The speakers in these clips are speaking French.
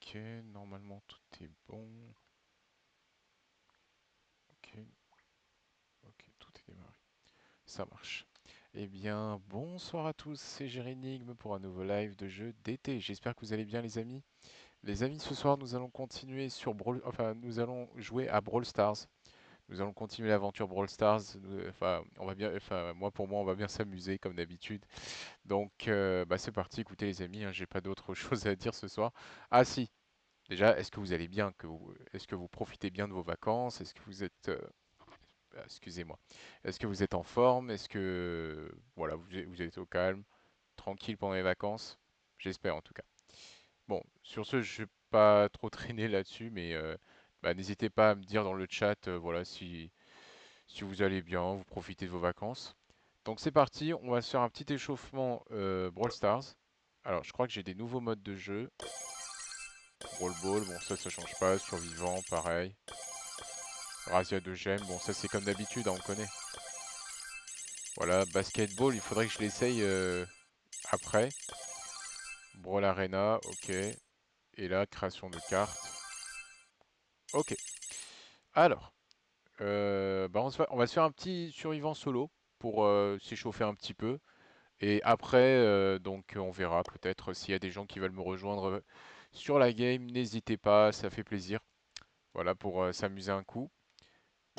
Ok, normalement tout est bon. Ok, ok, tout est démarré. Ça marche. Eh bien, bonsoir à tous, c'est Jérénigme pour un nouveau live de jeu d'été. J'espère que vous allez bien les amis. Les amis, ce soir nous allons continuer sur nous allons jouer à Brawl Stars. Nous allons continuer l'aventure Brawl Stars. On va bien, pour moi, on va bien s'amuser comme d'habitude. Donc, c'est parti. Écoutez les amis, hein, j'ai pas d'autre chose à dire ce soir. Ah si, déjà, est-ce que vous allez bien? Est-ce que vous profitez bien de vos vacances? Est-ce que vous êtes, excusez-moi, est-ce que vous êtes en forme? Est-ce que, voilà, vous êtes au calme, tranquille pendant les vacances? J'espère en tout cas. Bon, sur ce, je vais pas trop traîner là-dessus, mais n'hésitez pas à me dire dans le chat, voilà, si vous allez bien, vous profitez de vos vacances. Donc c'est parti, on va se faire un petit échauffement Brawl Stars. Alors, je crois que j'ai des nouveaux modes de jeu. Brawl Ball, bon ça change pas. Survivant, pareil. Razzia de gemmes, bon ça c'est comme d'habitude, hein, on connaît. Voilà, Basketball, il faudrait que je l'essaye après. Brawl Arena, ok. Et là, création de cartes. Ok. Alors, on va se faire un petit survivant solo pour s'échauffer un petit peu. Et après, donc on verra peut-être s'il y a des gens qui veulent me rejoindre sur la game. N'hésitez pas, ça fait plaisir. Voilà, pour s'amuser un coup.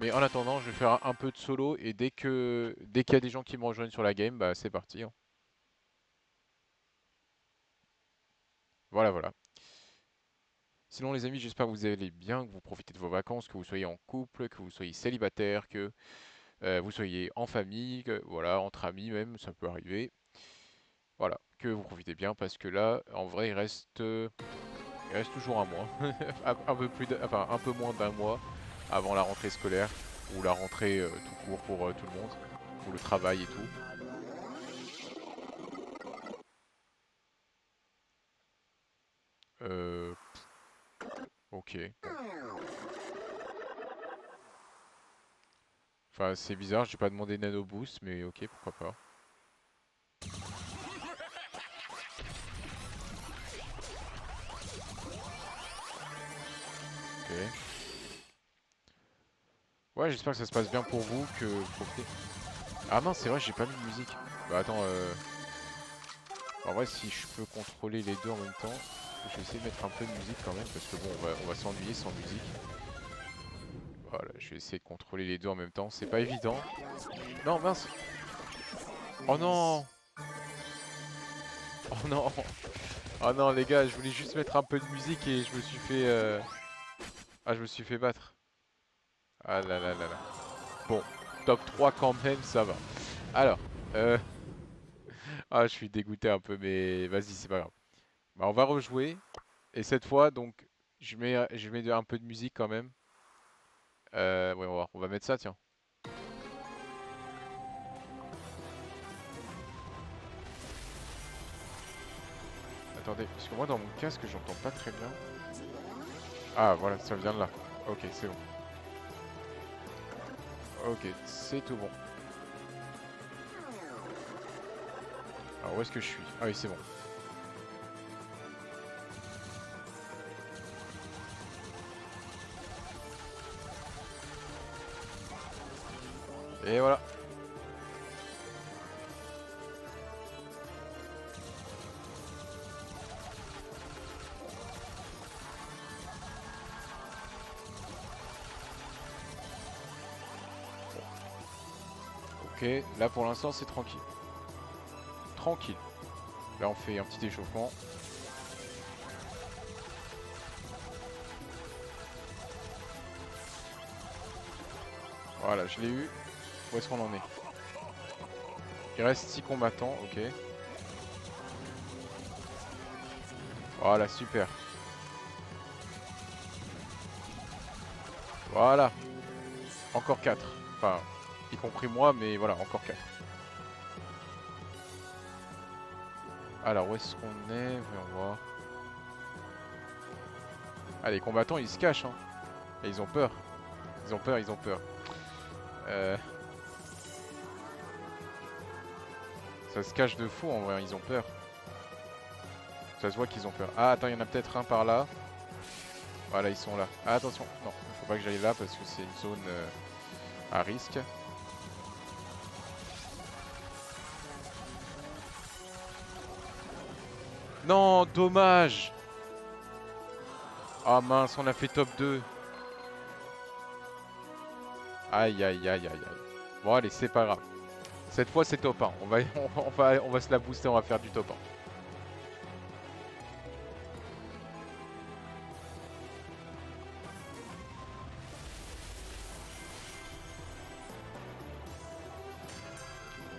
Mais en attendant, je vais faire un peu de solo et dès qu'il y a des gens qui me rejoignent sur la game, bah c'est parti, hein. Voilà, voilà. Sinon les amis, j'espère que vous allez bien, que vous profitez de vos vacances, que vous soyez en couple, que vous soyez célibataire, que vous soyez en famille, que, voilà, entre amis même, ça peut arriver. Voilà, que vous profitez bien parce que là, en vrai, il reste toujours un mois, un peu un peu moins d'un mois avant la rentrée scolaire ou la rentrée tout court pour tout le monde, pour le travail et tout. Euh, ok, bon. Enfin, c'est bizarre, j'ai pas demandé Nano Boost, mais ok, pourquoi pas. Ok. Ouais, j'espère que ça se passe bien pour vous, que vous profitez. Ah mince, c'est vrai, j'ai pas mis de musique. Bah attends, en vrai, si je peux contrôler les deux en même temps, je vais essayer de mettre un peu de musique quand même, parce que bon, on va s'ennuyer sans musique. Voilà, je vais essayer de contrôler les deux en même temps, c'est pas évident. Non, mince. Oh non. Oh non. Oh non, les gars, je voulais juste mettre un peu de musique et je me suis fait... Ah, je me suis fait battre. Ah là là là là. Bon, top 3 quand même, ça va. Alors, euh... ah, je suis dégoûté un peu, mais vas-y, c'est pas grave. Bah, on va rejouer. Et cette fois, donc, je mets un peu de musique quand même. Ouais, on va voir. On va mettre ça, tiens. Attendez, parce que moi, dans mon casque, j'entends pas très bien. Ah, voilà, ça vient de là. Ok, c'est bon. Ok, c'est tout bon. Alors, où est-ce que je suis? Ah oui, c'est bon. Et voilà. Ok, là pour l'instant c'est tranquille. Tranquille. Là on fait un petit échauffement. Voilà, je l'ai eu. Où est-ce qu'on en est? Il reste 6 combattants, ok. Voilà, super. Voilà. Encore 4. Enfin, y compris moi, mais voilà, encore 4. Alors, où est-ce qu'on est? Voyons voir. Ah, les combattants, ils se cachent, hein. Et ils ont peur. Ils ont peur, ils ont peur. Euh, Ça se cache de fou, en vrai, ils ont peur. Ça se voit qu'ils ont peur. Ah, attends, il y en a peut-être un par là. Voilà, ils sont là. Ah, attention, non, il faut pas que j'aille là parce que c'est une zone à risque. Non, dommage. Ah mince, on a fait top 2. Aïe, aïe, aïe, aïe, aïe. Bon, allez, c'est pas grave. Cette fois, c'est top 1. On va se la booster, on va faire du top 1.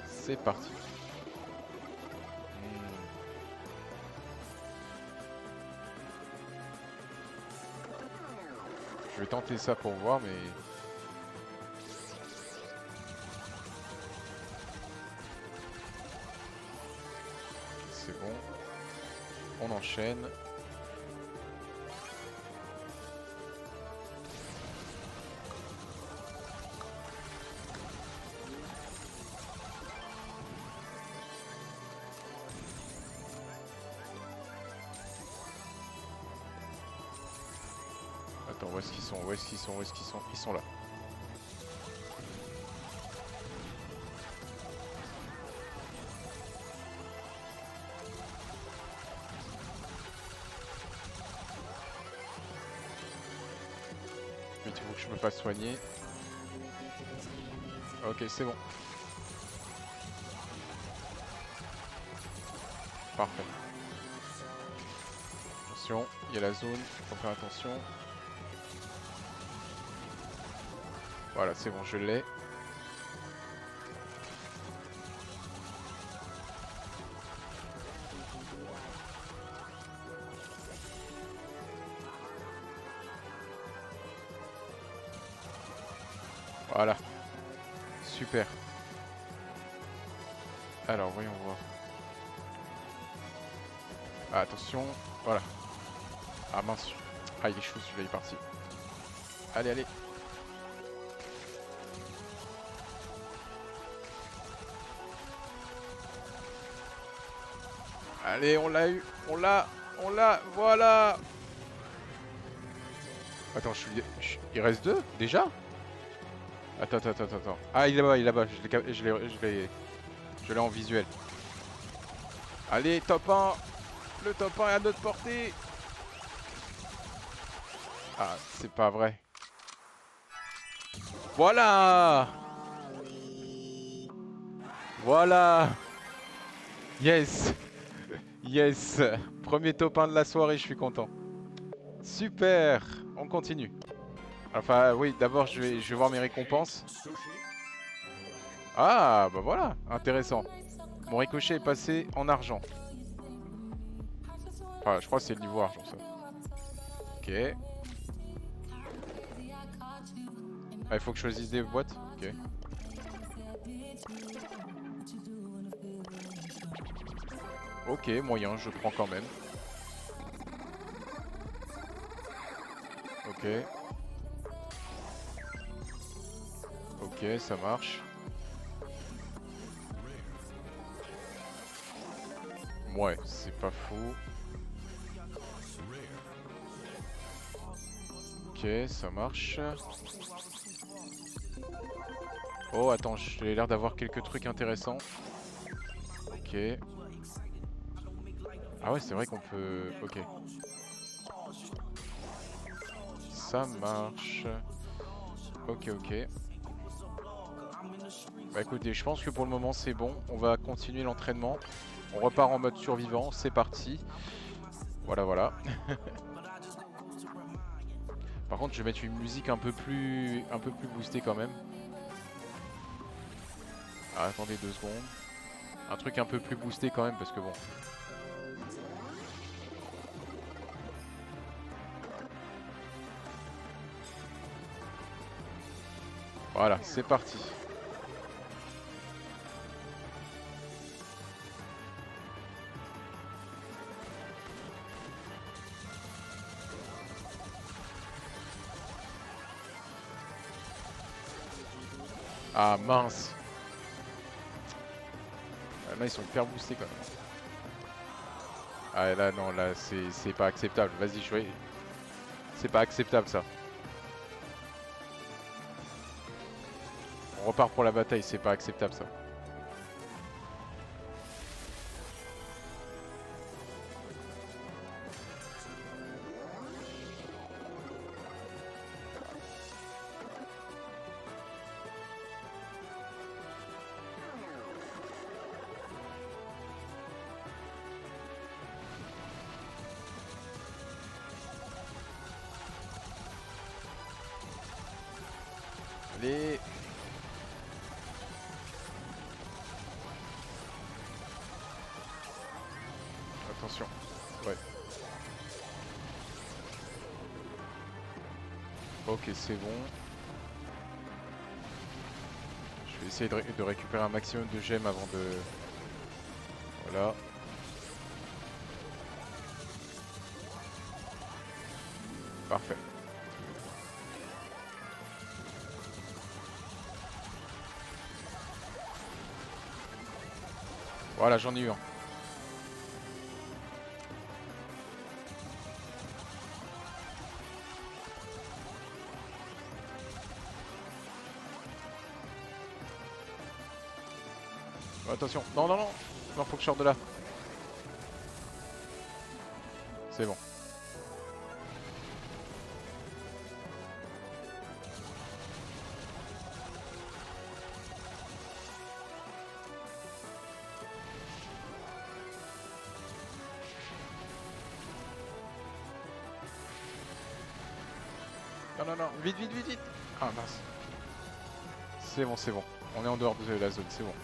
C'est parti. Je vais tenter ça pour voir, mais... C'est bon. On enchaîne. Attends, où est-ce qu'ils sont? Où est-ce qu'ils sont? Où est-ce qu'ils sont? Ils sont là. Mais il faut que je me fasse soigner. Ok, c'est bon. Parfait. Attention, il y a la zone, faut faire attention. Voilà, c'est bon, je l'ai. Voilà. Super. Alors, voyons voir. Ah, attention. Voilà. Ah mince. Ah, il est chaud, celui-là, il est parti. Allez, allez. Allez, on l'a eu. On l'a. On l'a. Voilà. Attends, il reste 2 déjà? Attends, attends, attends, attends. Ah, il est là-bas, il est là-bas. Je l'ai en visuel. Allez, top 1. Le top 1 est à notre portée. Ah, c'est pas vrai. Voilà. Voilà. Yes. Yes. Premier top 1 de la soirée, je suis content. Super. On continue. Enfin, oui, d'abord, je vais voir mes récompenses. Ah, bah voilà. Intéressant. Mon ricochet est passé en argent. Enfin, je crois que c'est le niveau argent, ça. Ok. Ah, il faut que je choisisse des boîtes. Ok. Ok, moyen, je prends quand même. Ok. Ok, ça marche. Ouais, c'est pas fou. Ok, ça marche. Oh, attends, j'ai l'air d'avoir quelques trucs intéressants. Ok. Ah ouais, c'est vrai qu'on peut... Ok. Ça marche. Ok, ok. Bah écoutez, je pense que pour le moment c'est bon. On va continuer l'entraînement. On repart en mode survivant, c'est parti. Voilà, voilà. Par contre, je vais mettre une musique un peu plus boostée quand même. Ah, attendez 2 secondes. Un truc un peu plus boosté quand même parce que bon. Voilà, c'est parti. Ah mince. Là ils sont hyper boostés quand même. Ah là non, là c'est pas acceptable. Vas-y, je vais... C'est pas acceptable ça. On repart pour la bataille, c'est pas acceptable ça. Allez. Attention. Ouais. Ok, c'est bon. Je vais essayer de récupérer un maximum de gemmes avant de... Voilà. Parfait. Voilà, j'en ai eu un. Oh, attention. Non, non, non. Non, faut que je sorte de là. C'est bon. Non, non, non. Vite, vite, vite, vite. Ah, mince. C'est bon, c'est bon. On est en dehors de la zone, c'est bon.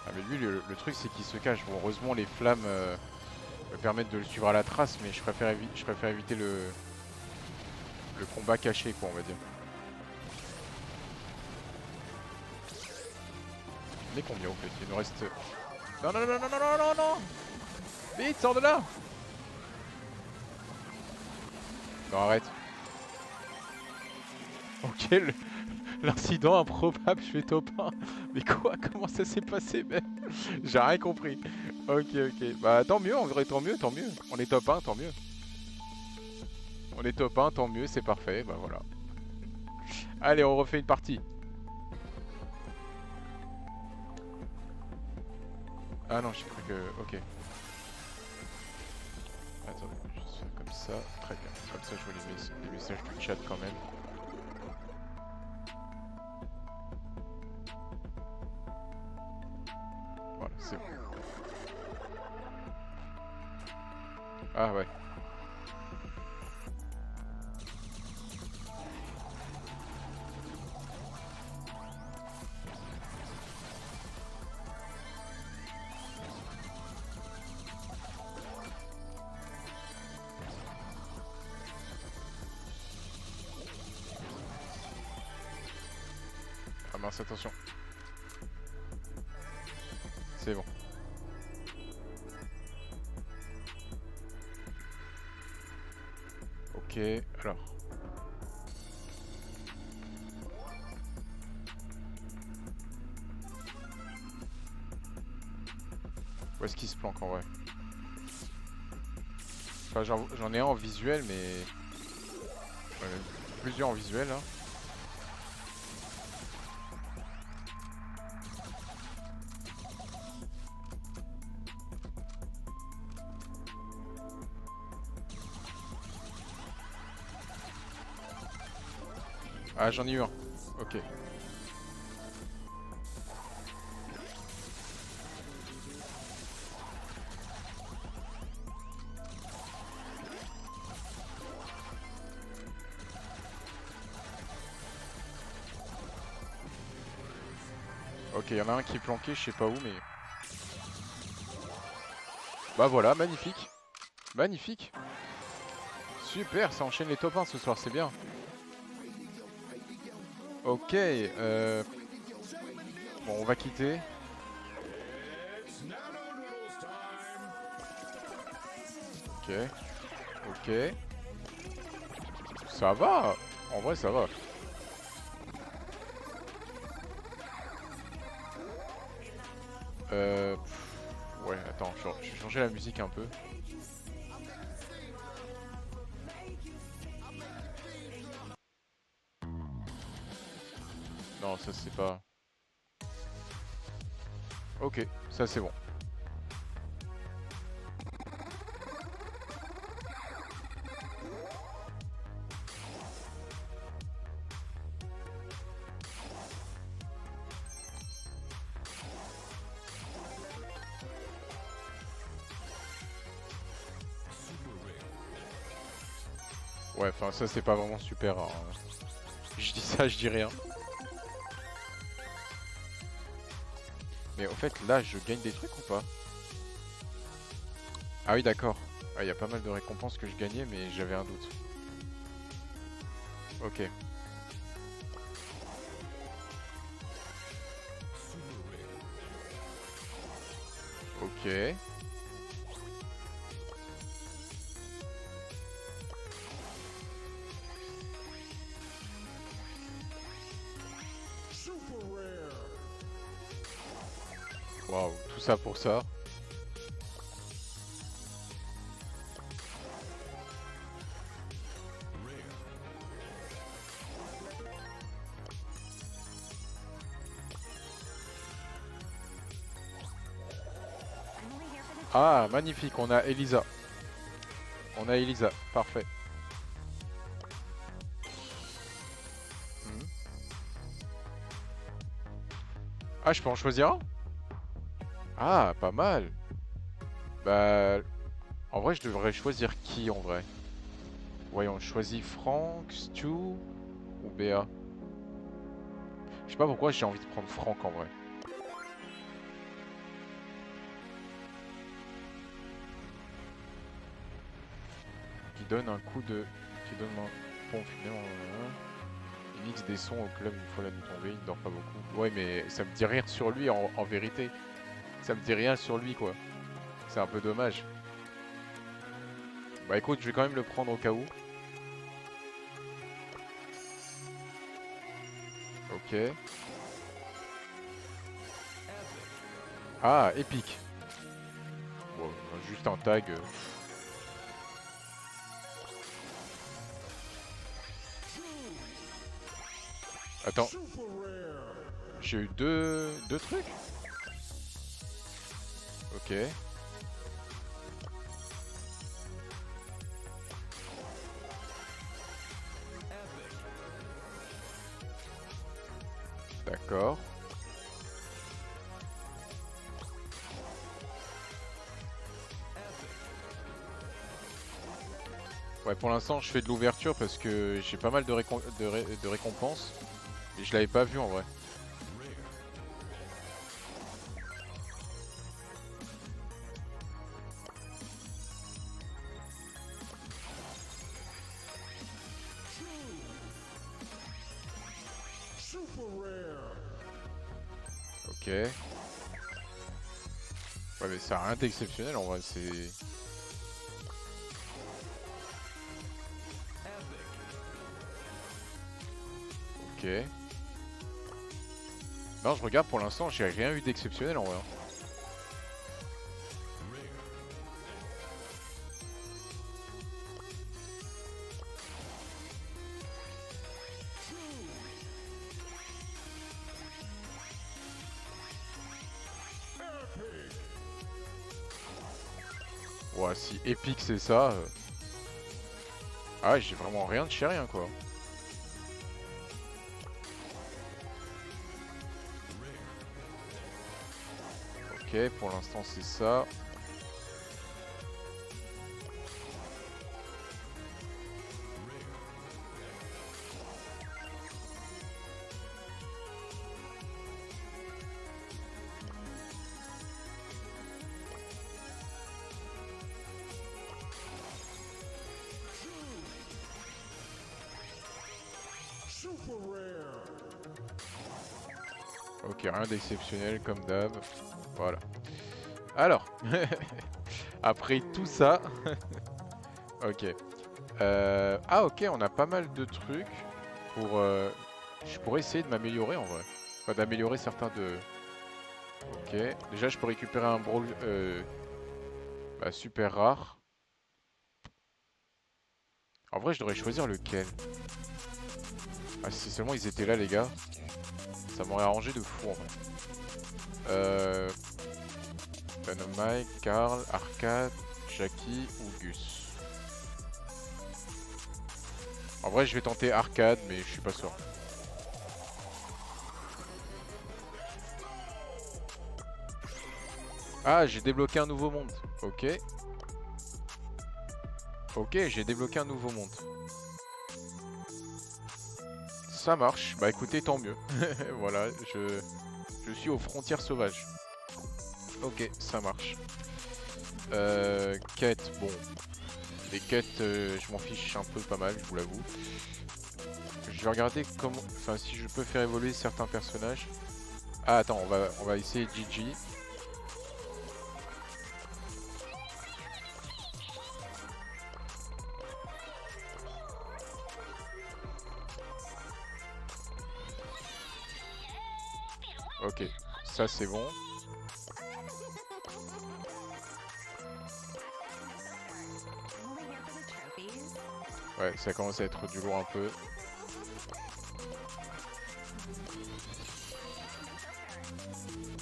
Ah mais lui le truc c'est qu'il se cache. Bon heureusement les flammes me permettent de le suivre à la trace, mais je préfère éviter le combat caché quoi on va dire. On est combien au fait? Il nous reste... Non non non non non non non non. Vite sors de là. Non arrête. Ok l'incident improbable, je fais top 1. Mais quoi? Comment ça s'est passé même? J'ai rien compris. Ok ok. Bah tant mieux en vrai, tant mieux, tant mieux. On est top 1, tant mieux. On est top 1, tant mieux, c'est parfait, bah voilà. Allez, on refait une partie. Ah non, j'ai cru que... Ok. Attendez, je vais juste faire comme ça. Très bien. Comme ça, je vois les messages du chat quand même. Voilà, c'est bon. Ah ouais. Ah mince, attention. C'est bon. Ok, alors. Où est-ce qu'il se planque en vrai? Enfin, j'en ai un en visuel, mais... Ouais, plusieurs en visuel, hein. Ah, j'en ai eu un. Ok. Ok, il y en a un qui est planqué, je sais pas où, mais... Bah voilà, magnifique. Magnifique. Super, ça enchaîne les top 1 ce soir, c'est bien. Ok, bon, on va quitter. Ok, ok. Ça va. En vrai, ça va. Ouais, attends, je vais changer la musique un peu. Non, ça c'est pas... Ok, ça c'est bon. Ouais, enfin ça c'est pas vraiment super. Hein. Je dis ça, je dis rien. Mais au fait, là, je gagne des trucs ou pas? Ah oui, d'accord. Ah, il y a pas mal de récompenses que je gagnais, mais j'avais un doute. Ok. Ok. Waouh, tout ça pour ça. Ah, magnifique, on a Elisa. On a Elisa, parfait. Mhm. Ah, je peux en choisir un? Ah, pas mal. Bah, en vrai, je devrais choisir qui en vrai? Voyons, je choisis Franck, Stu ou Béa. Je sais pas pourquoi j'ai envie de prendre Franck en vrai. Qui donne un coup de... Qui donne un pont funèbre. Il mixe des sons au club une fois la nuit tombée, il ne dort pas beaucoup. Ouais, mais ça me dit rien sur lui en vérité. Ça me dit rien sur lui quoi. C'est un peu dommage. Bah écoute, je vais quand même le prendre au cas où. Ok. Ah, épique. Bon, juste un tag. Attends, j'ai eu deux trucs? Ok. D'accord. Ouais, pour l'instant, je fais de l'ouverture parce que j'ai pas mal de récompenses. Et je l'avais pas vu en vrai. Ok. Ouais, mais ça a rien d'exceptionnel en vrai, c'est... Ok. Non, je regarde pour l'instant, j'ai rien eu d'exceptionnel en vrai. Ouais, si épique c'est ça. Ah ouais, j'ai vraiment rien de chez rien quoi. Ok, pour l'instant c'est ça. Ok, rien d'exceptionnel comme d'hab. Voilà. Alors, après tout ça, ok. Ah ok, on a pas mal de trucs pour... je pourrais essayer de m'améliorer en vrai. Enfin, d'améliorer certains de... Ok. Déjà, je peux récupérer un brawl super rare. En vrai, je devrais choisir lequel. Ah, si seulement ils étaient là, les gars. Ça m'aurait arrangé de fou, en vrai. Dynamite, Karl, Arcade, Jackie ou Gus. En vrai, je vais tenter Arcade, mais je suis pas sûr. Ah, j'ai débloqué un nouveau monde. Ok. Ok, j'ai débloqué un nouveau monde. Ça marche. Bah écoutez, tant mieux. Voilà, je suis aux frontières sauvages. Ok, ça marche. Quête, bon. Les quêtes, je m'en fiche un peu pas mal, je vous l'avoue. Je vais regarder comment, enfin si je peux faire évoluer certains personnages. Ah attends, on va essayer Gigi. Ok, ça c'est bon. Ouais, ça commence à être du lourd un peu.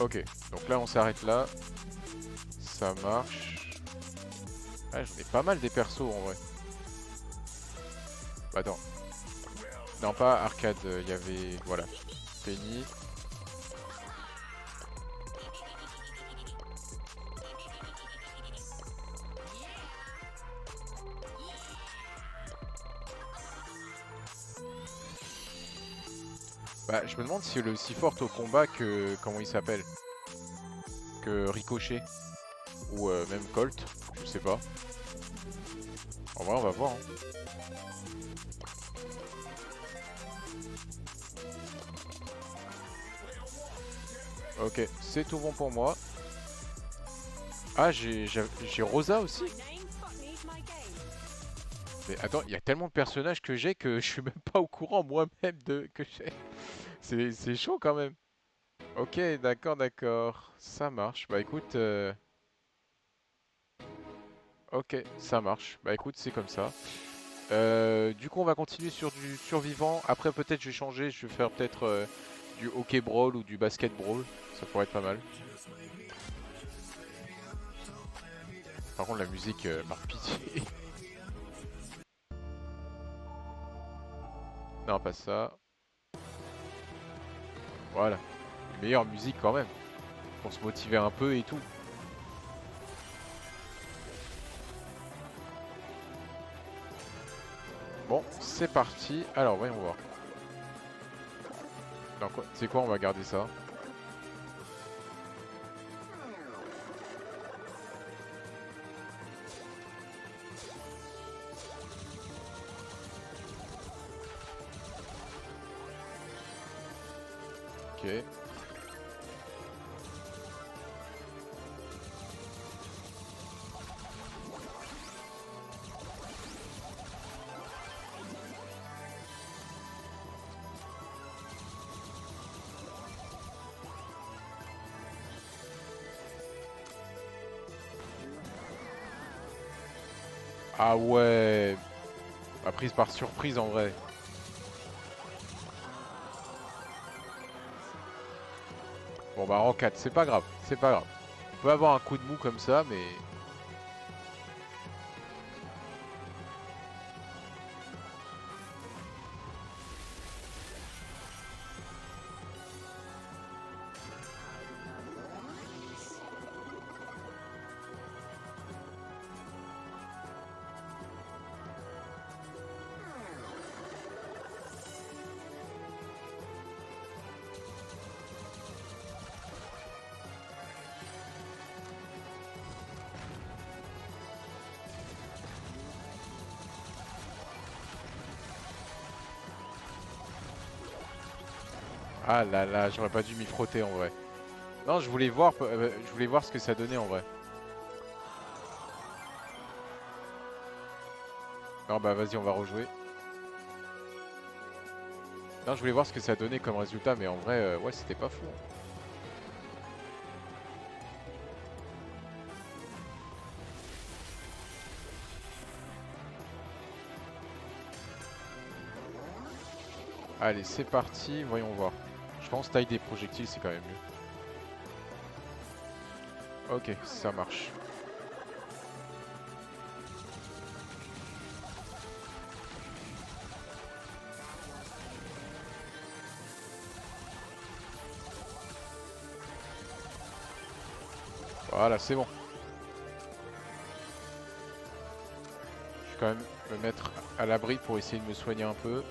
Ok, donc là on s'arrête là. Ça marche. Ah, j'en ai pas mal des persos en vrai. Bah, attends. Non, pas arcade, il y avait... Voilà. Penny. Bah, je me demande si elle est aussi forte au combat que... Comment il s'appelle? Que Ricochet. Ou même Colt. Je sais pas. En vrai, on va voir. Hein. Ok, c'est tout bon pour moi. Ah, j'ai Rosa aussi. Mais attends, il y a tellement de personnages que j'ai que je suis même pas au courant moi-même de que j'ai. C'est chaud quand même. Ok, d'accord, d'accord. Ça marche. Bah écoute, ok, ça marche. Bah écoute, c'est comme ça. Du coup, on va continuer sur du survivant. Après, peut-être je vais changer. Je vais faire peut-être du hockey brawl ou du basket brawl. Ça pourrait être pas mal. Par contre, la musique, par pitié. Non, pas ça. Voilà. Une meilleure musique quand même. Pour se motiver un peu et tout. Bon, c'est parti. Alors, voyons voir. Non, quoi, c'est quoi, on va garder ça. Ok. Ah ouais. Ma prise par surprise en vrai. Bon bah en 4, c'est pas grave. C'est pas grave. On peut avoir un coup de mou comme ça, mais... Ah là là, j'aurais pas dû m'y frotter en vrai. Non, je voulais voir ce que ça donnait en vrai. Non bah vas-y, on va rejouer. Non, je voulais voir ce que ça donnait comme résultat, mais en vrai, ouais, c'était pas fou. Allez, c'est parti, voyons voir. Je pense taille des projectiles, c'est quand même mieux. Ok, ça marche. Voilà, c'est bon. Je vais quand même me mettre à l'abri pour essayer de me soigner un peu.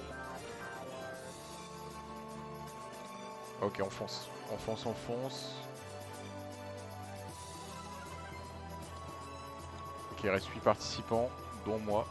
Ok, on fonce. On fonce, on fonce. Ok, il reste 8 participants, dont moi.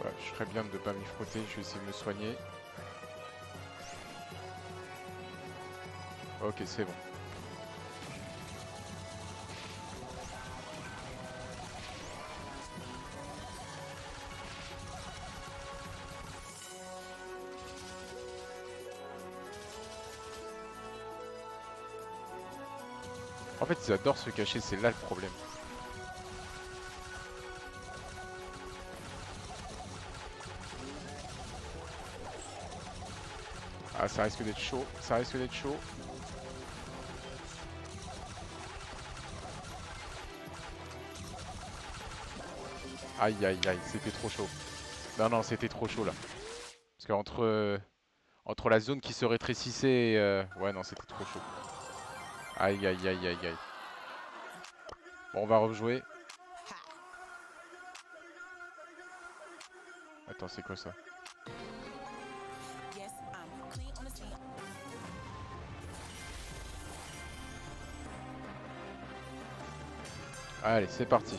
Ouais, je ferais bien de ne pas m'y frotter, je vais essayer de me soigner. Ok, c'est bon. En fait, ils adorent se cacher, c'est là le problème. Ah, ça risque d'être chaud, ça risque d'être chaud. Aïe, aïe, aïe, c'était trop chaud. Non, non, c'était trop chaud là. Parce qu'entre entre la zone qui se rétrécissait et... ouais, non, c'était trop chaud. Aïe, aïe, aïe, aïe, aïe. Bon, on va rejouer. Attends, c'est quoi ça? Allez, c'est parti.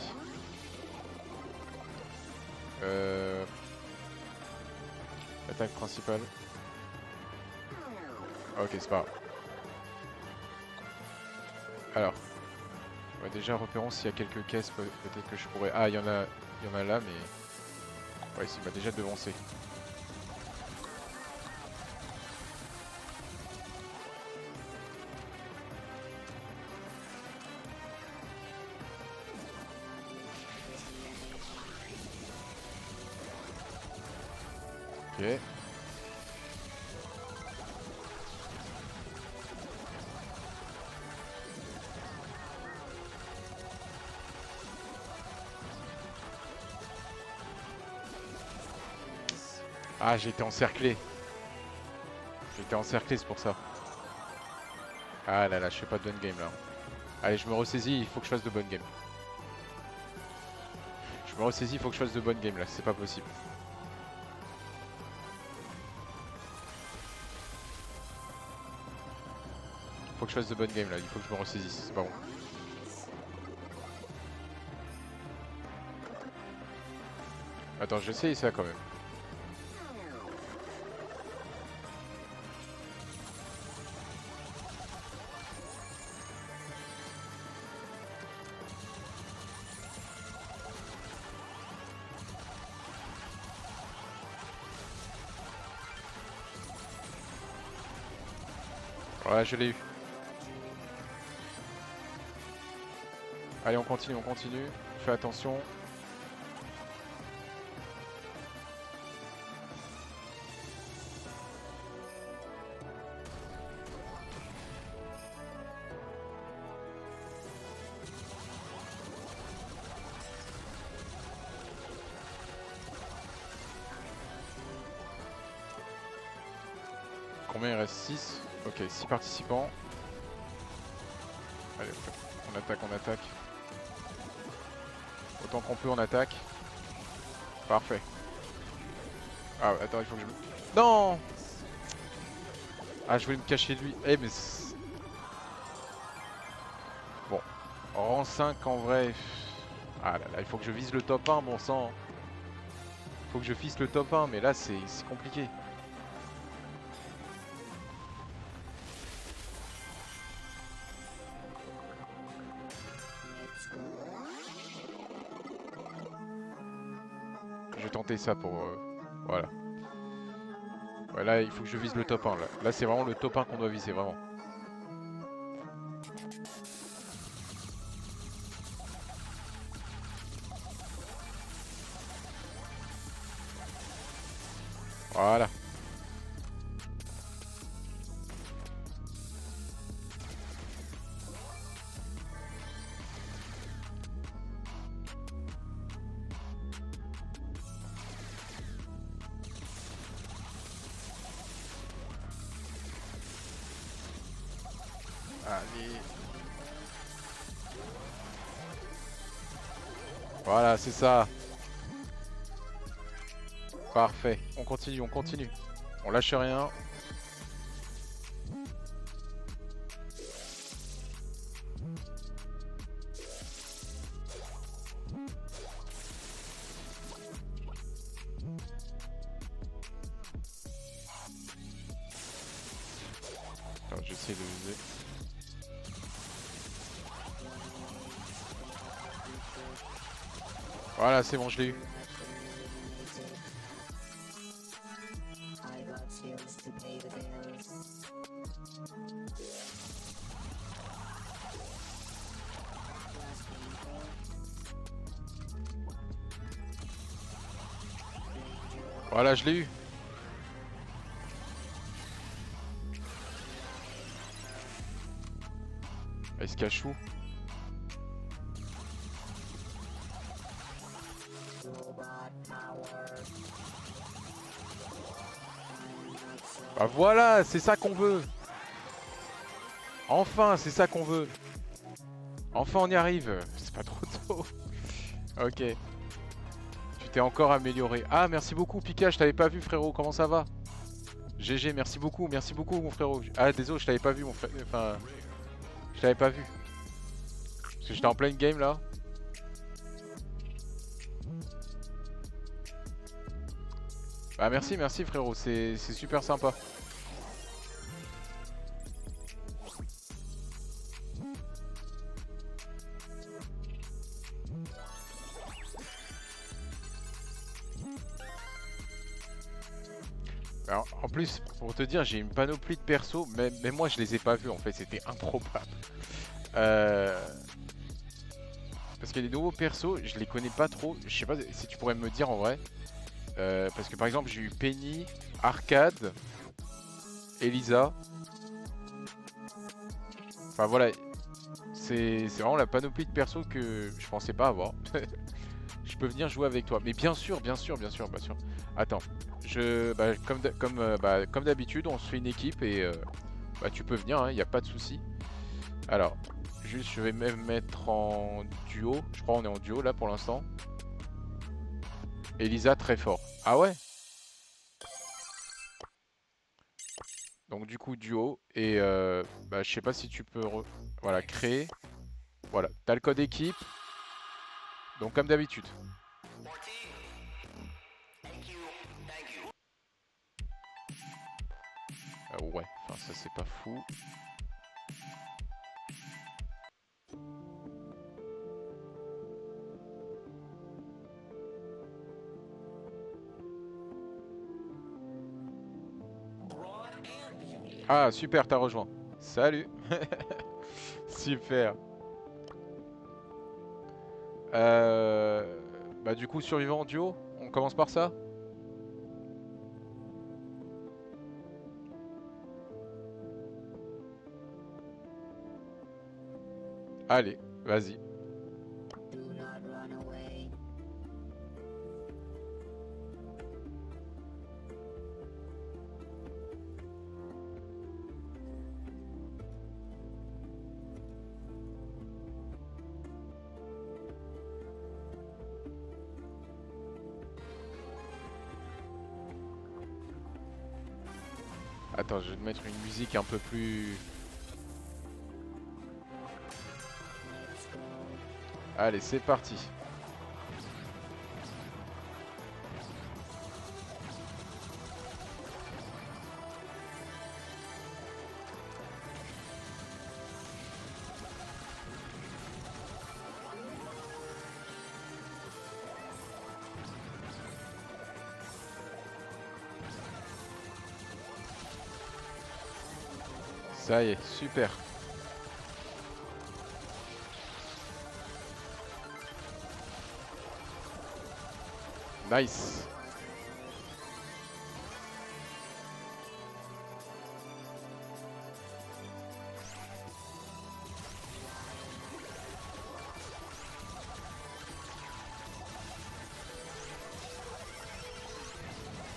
Attaque principale. Ok, c'est pas grave. Alors, ouais, déjà repérons s'il y a quelques caisses, peut-être que je pourrais... Ah, il y en a là, mais... Ouais, il m'a déjà devancé. Ok. Ah, j'ai été encerclé. J'étais encerclé, c'est pour ça. Ah là là, je fais pas de bonne game là. Allez, je me ressaisis, il faut que je fasse de bonnes games. Je me ressaisis, il faut que je fasse de bonnes games là, c'est pas possible. Faut que je fasse de bonnes games là, il faut que je me ressaisisse, c'est pas bon. Attends, j'essaye ça quand même. Voilà, je l'ai eu. Allez, on continue, on continue. Fais attention. Combien il reste? 6. Ok, 6 participants. Allez, on attaque, on attaque. Autant qu'on peut, on attaque. Parfait. Ah, attends, il faut que je me... Non! Ah, je voulais me cacher de lui. Eh, mais... Rang 5 en vrai. Ah là là, il faut que je vise le top 1, bon sang. Faut que je vise le top 1, mais là c'est compliqué. Je vais tenter ça pour... voilà. Ouais, là, il faut que je vise le top 1. Là c'est vraiment le top 1 qu'on doit viser, vraiment. Voilà. Allez. Voilà, c'est ça. Parfait. On continue, on continue. On lâche rien. Alors, j'essaie de viser. Voilà, c'est bon, je l'ai eu. Voilà, je l'ai eu. Il se cache où? Bah voilà, c'est ça qu'on veut. Enfin, c'est ça qu'on veut. Enfin, on y arrive. C'est pas trop tôt. Ok. Tu t'es encore amélioré. Ah, merci beaucoup, Pika. Je t'avais pas vu, frérot. Comment ça va? GG, merci beaucoup, mon frérot. Ah, désolé, je t'avais pas vu, mon frère. Enfin, je t'avais pas vu. Parce que j'étais en pleine game là. Bah, merci, frérot. C'est super sympa. Alors, en plus, pour te dire, j'ai une panoplie de persos, mais moi je les ai pas vus en fait, c'était improbable. Euh, Parce qu'il y a des nouveaux persos, je les connais pas trop. Je sais pas si tu pourrais me dire en vrai. Parce que par exemple, j'ai eu Penny, Arcade, Elisa. Enfin voilà, c'est vraiment la panoplie de persos que je pensais pas avoir. Je peux venir jouer avec toi. Mais bien sûr, bien sûr, bien sûr, bien sûr. Attends, comme d'habitude, on se fait une équipe et bah, tu peux venir, il n'y a pas de souci. Alors, juste, je vais même mettre en duo. Je crois qu'on est en duo là pour l'instant. Elisa, très fort. Ah ouais? Donc du coup, duo. Et bah, je sais pas si tu peux voilà, créer. Voilà, t'as le code équipe. Donc comme d'habitude. Ouais, enfin ça c'est pas fou. Ah super, t'as rejoint. Salut. Super. Bah du coup, survivant en duo, on commence par ça? Allez, vas-y. Attends, je vais te mettre une musique un peu plus... Allez, c'est parti. Ça y est, super. Nice.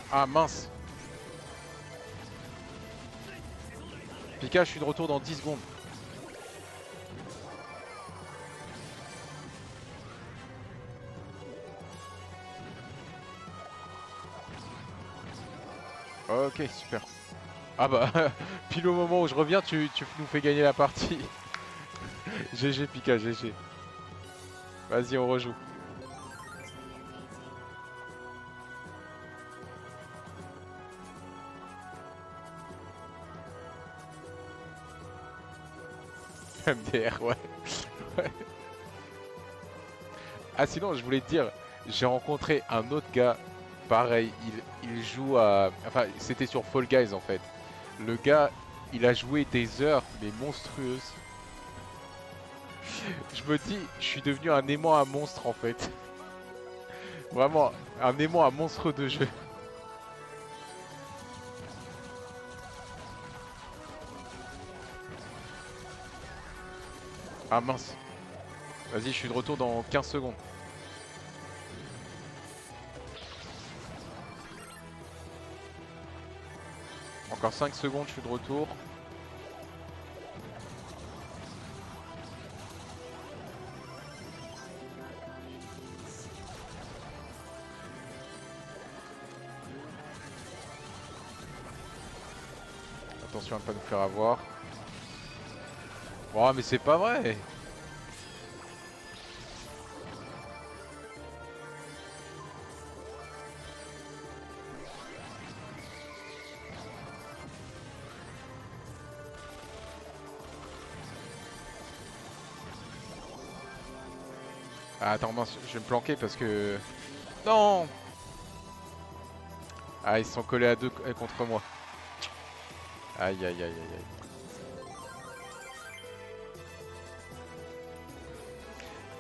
Ah mince. Pika, je suis de retour dans 10 secondes. Ok, super. Ah bah, pile au moment où je reviens, tu nous fais gagner la partie. GG Pika, GG. Vas-y, on rejoue. MDR, ouais. Ouais. Ah sinon, je voulais te dire, j'ai rencontré un autre gars, pareil, il joue à... Enfin, c'était sur Fall Guys en fait. Le gars, il a joué des heures, mais monstrueuses. Je me dis, je suis devenu un aimant à monstre en fait. Vraiment, un aimant à monstre de jeu. Ah mince. Vas-y, je suis de retour dans 15 secondes. Encore 5 secondes, je suis de retour. Attention à ne pas nous faire avoir. Oh mais c'est pas vrai. Ah, attends, mince, je vais me planquer parce que... Non. Ah, ils se sont collés à deux contre moi. Aïe, aïe, aïe, aïe, aïe.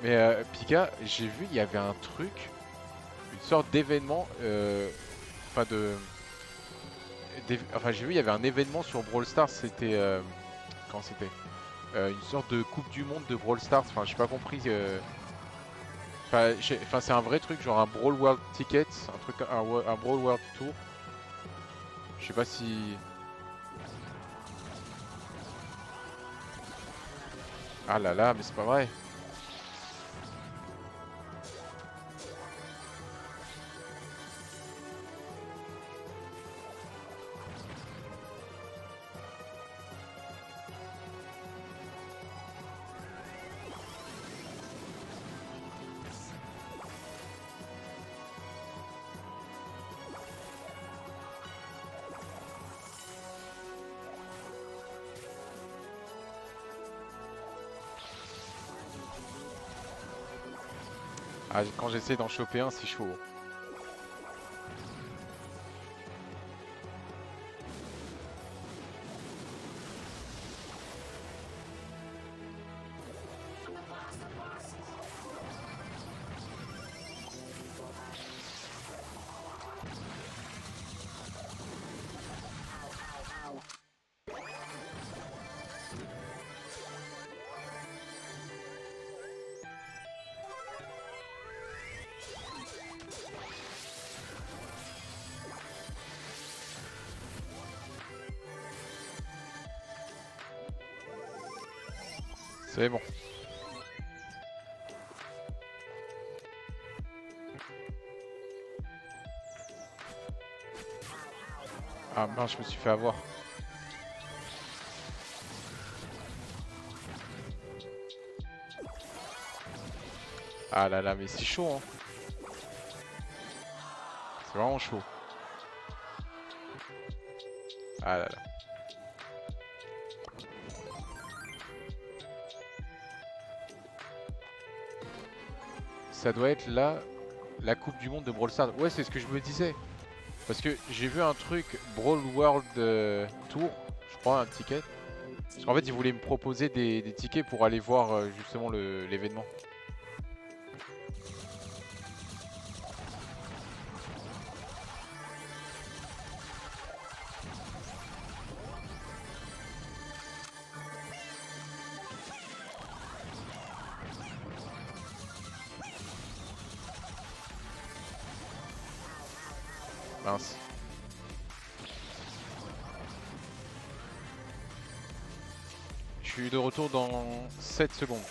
Mais Pika, j'ai vu, il y avait un truc, une sorte d'événement, enfin enfin j'ai vu, il y avait un événement sur Brawl Stars, c'était, comment c'était, une sorte de Coupe du Monde de Brawl Stars, enfin j'ai pas compris, enfin c'est un vrai truc, genre un Brawl World Ticket, un truc, un Brawl World Tour, je sais pas si... Ah là là, mais c'est pas vrai. Ah, quand j'essaie d'en choper un, c'est chaud. C'est bon. Ah mince, je me suis fait avoir. Ah là là, mais c'est chaud, hein. C'est vraiment chaud. Ah là là. Ça doit être là, la Coupe du Monde de Brawl Stars. Ouais, c'est ce que je me disais. Parce que j'ai vu un truc, Brawl World Tour, je crois, un ticket. Parce qu'en fait, ils voulaient me proposer des tickets pour aller voir justement l'événement. Mince. Je suis de retour dans 7 secondes.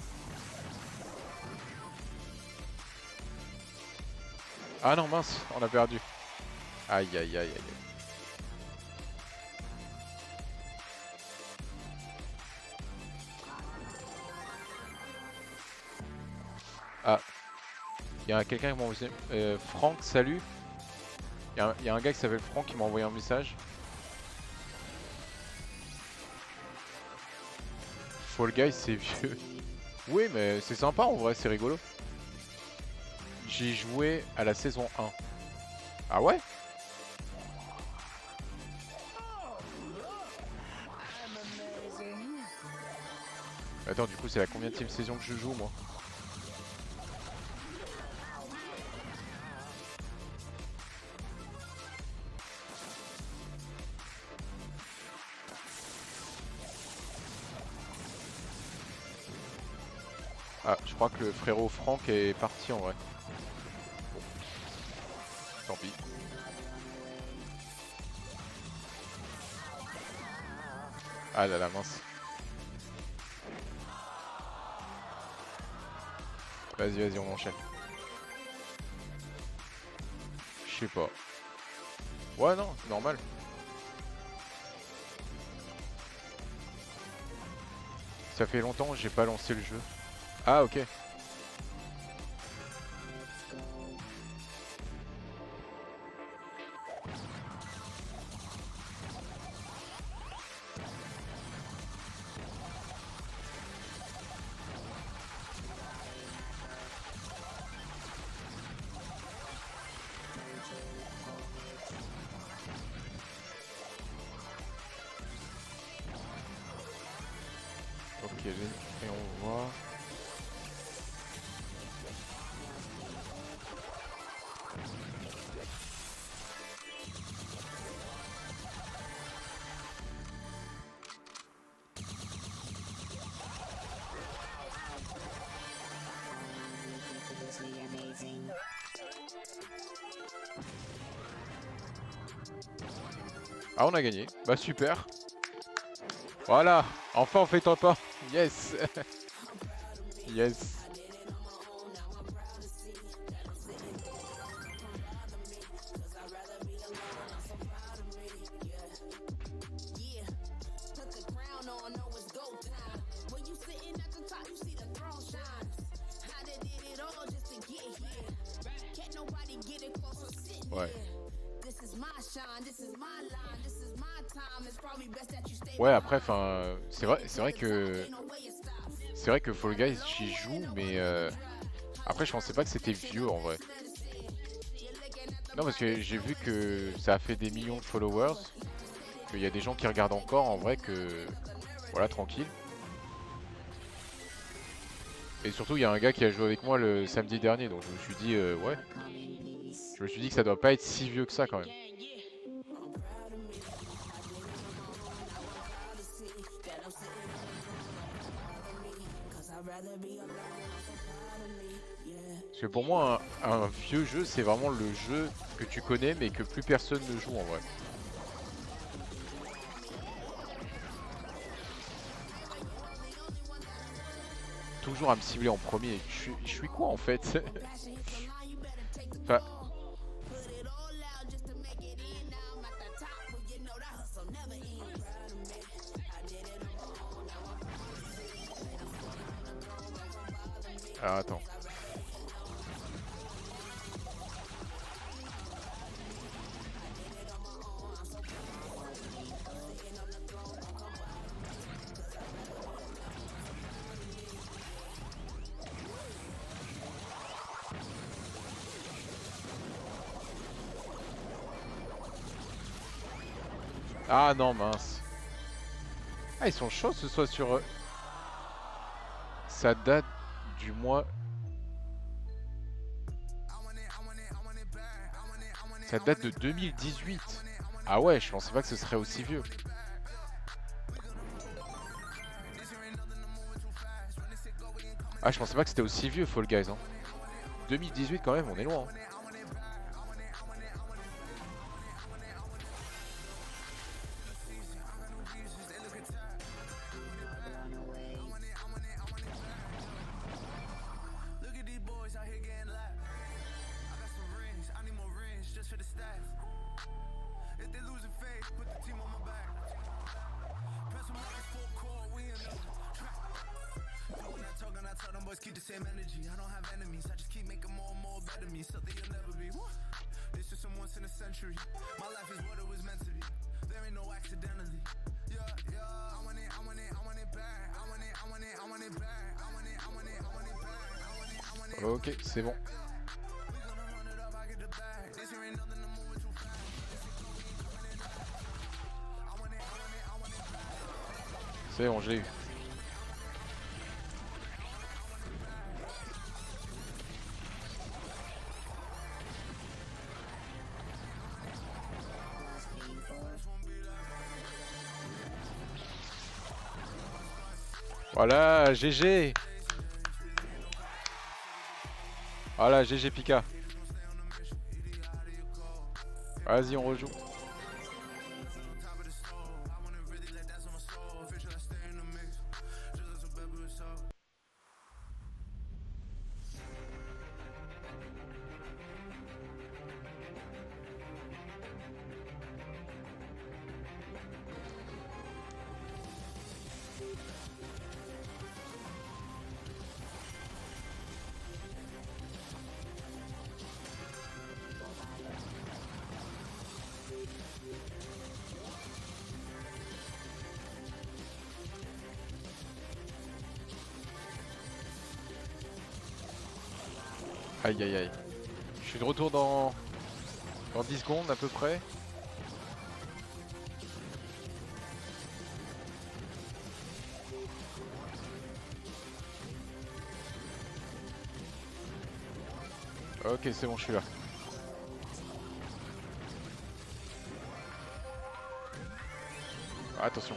Ah non, mince, on a perdu. Aïe, aïe, aïe, aïe. Ah, il y a quelqu'un qui m'a envoyé... Franck, salut. Il y a un gars qui s'appelle Franck qui m'a envoyé un message. Fall Guys, c'est vieux. Oui, mais c'est sympa en vrai, c'est rigolo. J'ai joué à la saison 1. Ah ouais? Attends, du coup, c'est la combienième saison que je joue, moi? Ah, je crois que le frérot Franck est parti en vrai. Bon, tant pis. Ah là là, mince. Vas-y, vas-y, on enchaîne. Je sais pas. Ouais, non, normal. Ça fait longtemps que j'ai pas lancé le jeu. Ah, ok. Ok, et on voit. Ah, on a gagné. Bah, super. Voilà. Enfin, on fait top 1. Yes. Yes. Ouais. Ouais, après, enfin, c'est vrai que Fall Guys, j'y joue, mais après, je pensais pas que c'était vieux en vrai. Non, parce que j'ai vu que ça a fait des millions de followers, qu'il y a des gens qui regardent encore en vrai que, voilà, tranquille. Et surtout, il y a un gars qui a joué avec moi le samedi dernier, donc je me suis dit, ouais, je me suis dit que ça doit pas être si vieux que ça quand même. Parce que pour moi, un vieux jeu, c'est vraiment le jeu que tu connais mais que plus personne ne joue en vrai. Toujours à me cibler en premier. Je suis quoi en fait? Enfin, alors attends. Ah non, mince. Ah, ils sont chauds ce soit sur... Ça date du mois... Ça date de 2018. Ah ouais, je pensais pas que ce serait aussi vieux. Ah, je pensais pas que c'était aussi vieux Fall Guys. Hein. 2018 quand même, on est loin. Hein. Keep the same energy. I don't have enemies. I just keep making more and more better me. Something you'll never be. This is some once in a century. My life is what it was meant to be. There ain't no accidentally. Yeah, yeah. I want it, I want it, I want it back. I want it, I want it, I want it back. I want it, I want it, I want it back. I want it, I want it. Ok, c'est bon. C'est bon, je l'ai eu. Voilà, GG. Voilà, GG Pika. Vas-y, on rejoue. Aïe aïe aïe. Je suis de retour dans 10 secondes à peu près. Ok, c'est bon, je suis là. Attention.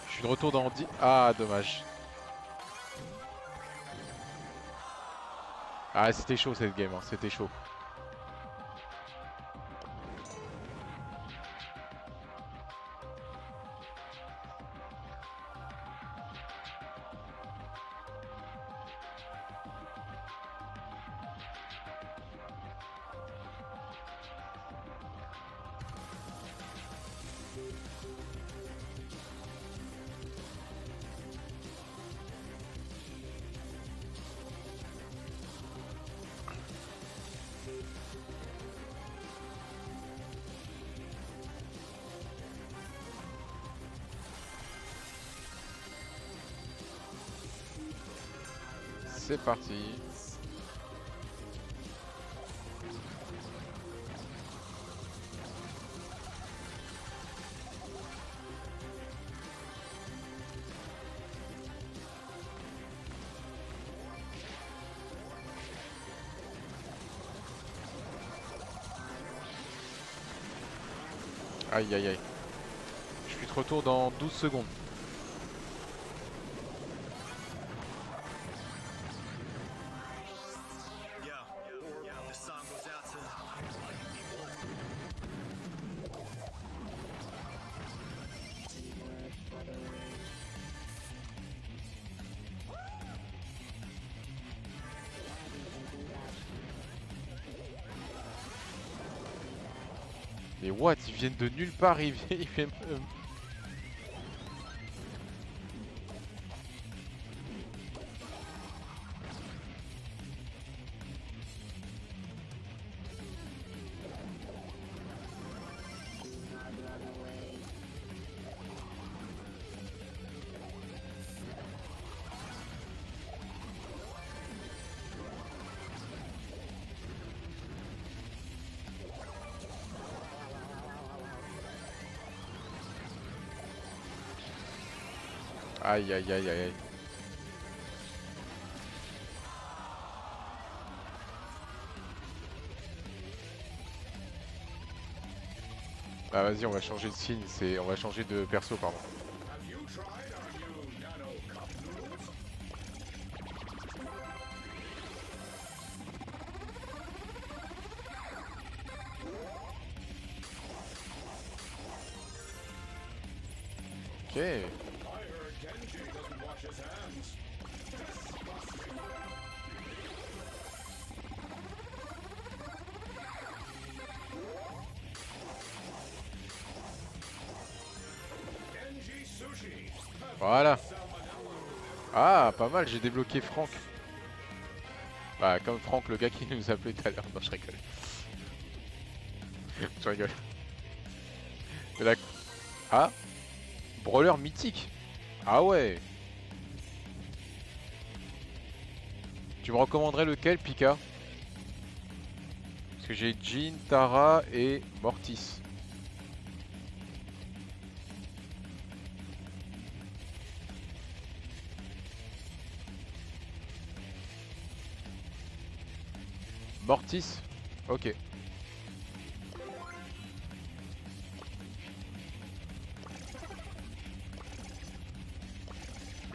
Je suis de retour dans 10... Ah, dommage. Ah, c'était chaud cette game, hein. C'était chaud. C'est parti. Aïe aïe aïe. Je suis de retour dans 12 secondes. Mais what, ils viennent de nulle part, ils viennent... Aïe aïe aïe aïe aïe. Bah vas-y, on va changer de signe, on va changer de perso, pardon. Ok. Voilà. Ah, pas mal, j'ai débloqué Franck. Bah, comme Franck, le gars qui nous appelait tout à l'heure. Non, je rigole. Je rigole. De la... Ah, brawler mythique. Ah ouais. Tu me recommanderais lequel, Pika? Parce que j'ai Jean, Tara et Mortis. Mortis? Ok.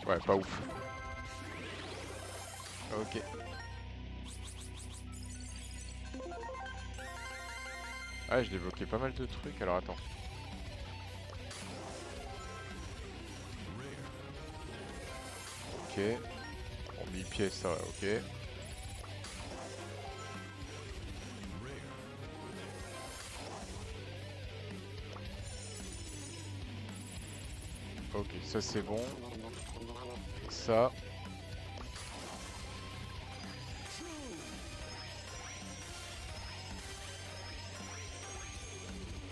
Ouais, pas ouf. Ok. Ah, j'ai débloqué pas mal de trucs, alors attends. Ok. Bon, 1000 pièces, ça va, ok. Ok, ça c'est bon. Ça.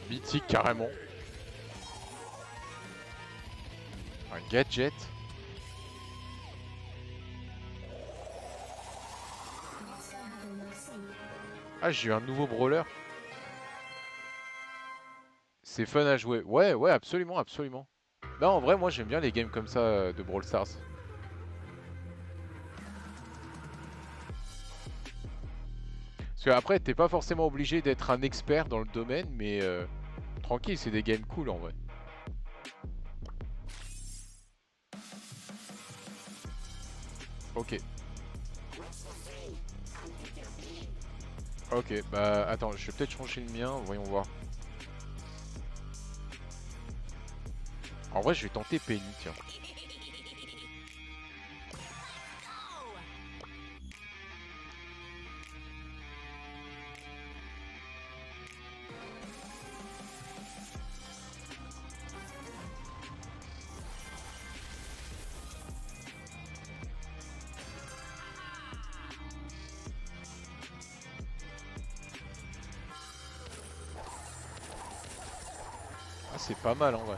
Mythique carrément. Un gadget. Ah, j'ai eu un nouveau brawler. C'est fun à jouer. Ouais, ouais, absolument, absolument. Non, en vrai, moi j'aime bien les games comme ça de Brawl Stars. Parce que après, t'es pas forcément obligé d'être un expert dans le domaine, mais tranquille, c'est des games cool en vrai. Ok. Ok, bah attends, je vais peut-être changer le mien, voyons voir. En vrai, je vais tenter Penny, tiens. Ah, c'est pas mal en vrai.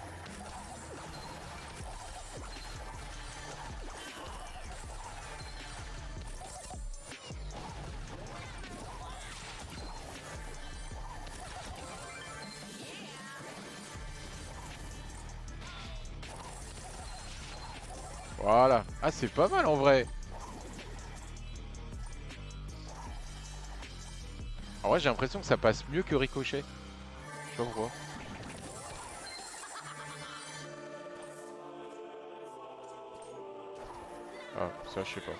Voilà. Ah, c'est pas mal en vrai. En vrai, j'ai l'impression que ça passe mieux que Ricochet. Je sais pas pourquoi. Ah, ça, je sais pas.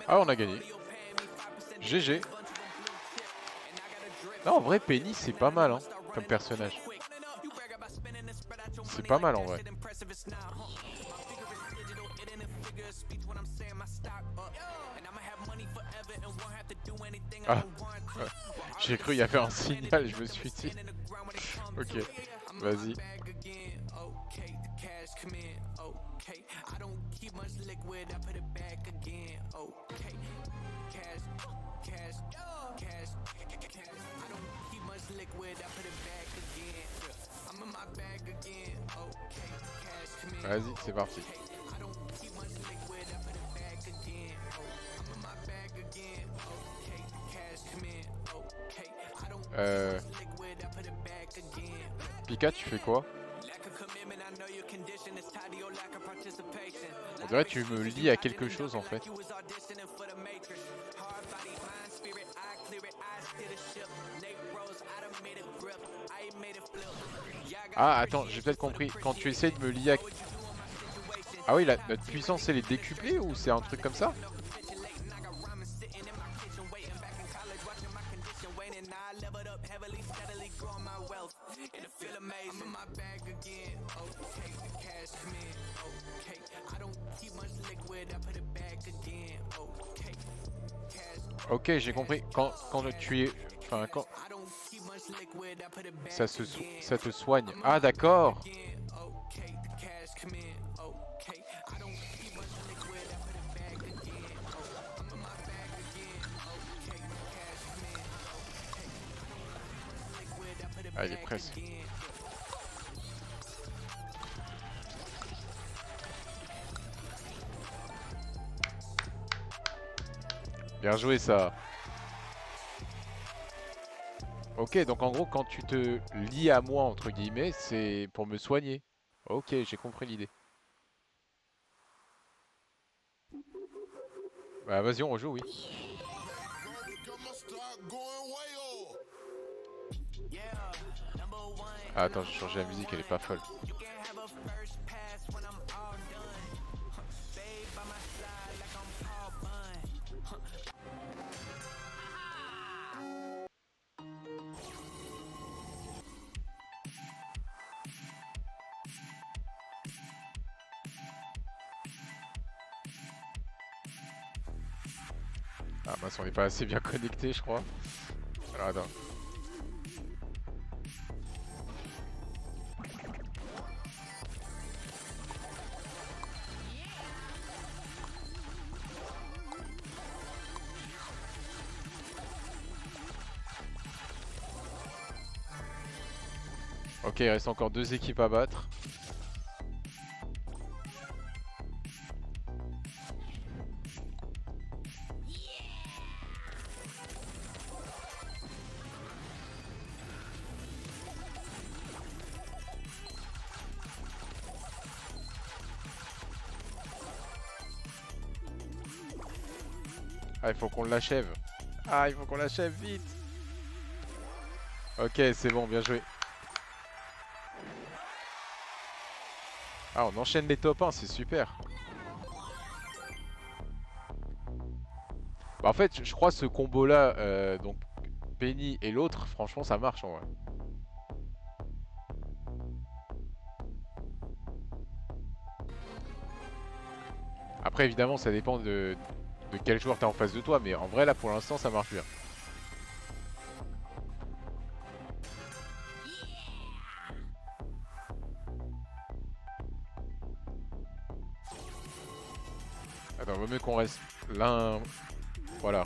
Ah, on a gagné. GG. Non, en vrai, Penny, c'est pas mal, hein, comme personnage. C'est pas mal, en vrai. Ah, j'ai cru y avait un signal, je me suis dit. Ok, vas-y. Vas-y, c'est parti. Pika, tu fais quoi? On dirait que tu me lis à quelque chose en fait. Ah, attends, j'ai peut-être compris. Quand tu essaies de me lier à... Ah oui, notre puissance, c'est les décuplés ou c'est un truc comme ça? Ok, j'ai compris. Quand tu es... Enfin, quand... Ça te soigne. Ah, d'accord. Ah, il est presque. Bien joué, ça. Ok, donc en gros, quand tu te lies à moi, entre guillemets, c'est pour me soigner. Ok, j'ai compris l'idée. Bah, vas-y, on rejoue, oui. Ah, attends, j'ai changé la musique, elle est pas folle. Ah, mince, on n'est pas assez bien connecté, je crois. Alors, attends. Ok, il reste encore 2 équipes à battre. Ah, il faut qu'on l'achève. Ah, il faut qu'on l'achève vite. Ok, c'est bon, bien joué. Ah, on enchaîne les top 1, c'est super. Bah, en fait, je crois ce combo-là, donc Penny et l'autre, franchement, ça marche en vrai. Après, évidemment, ça dépend de quel joueur t'as en face de toi, mais en vrai, là, pour l'instant, ça marche bien. Attends, vaut mieux qu'on reste l'un... Voilà.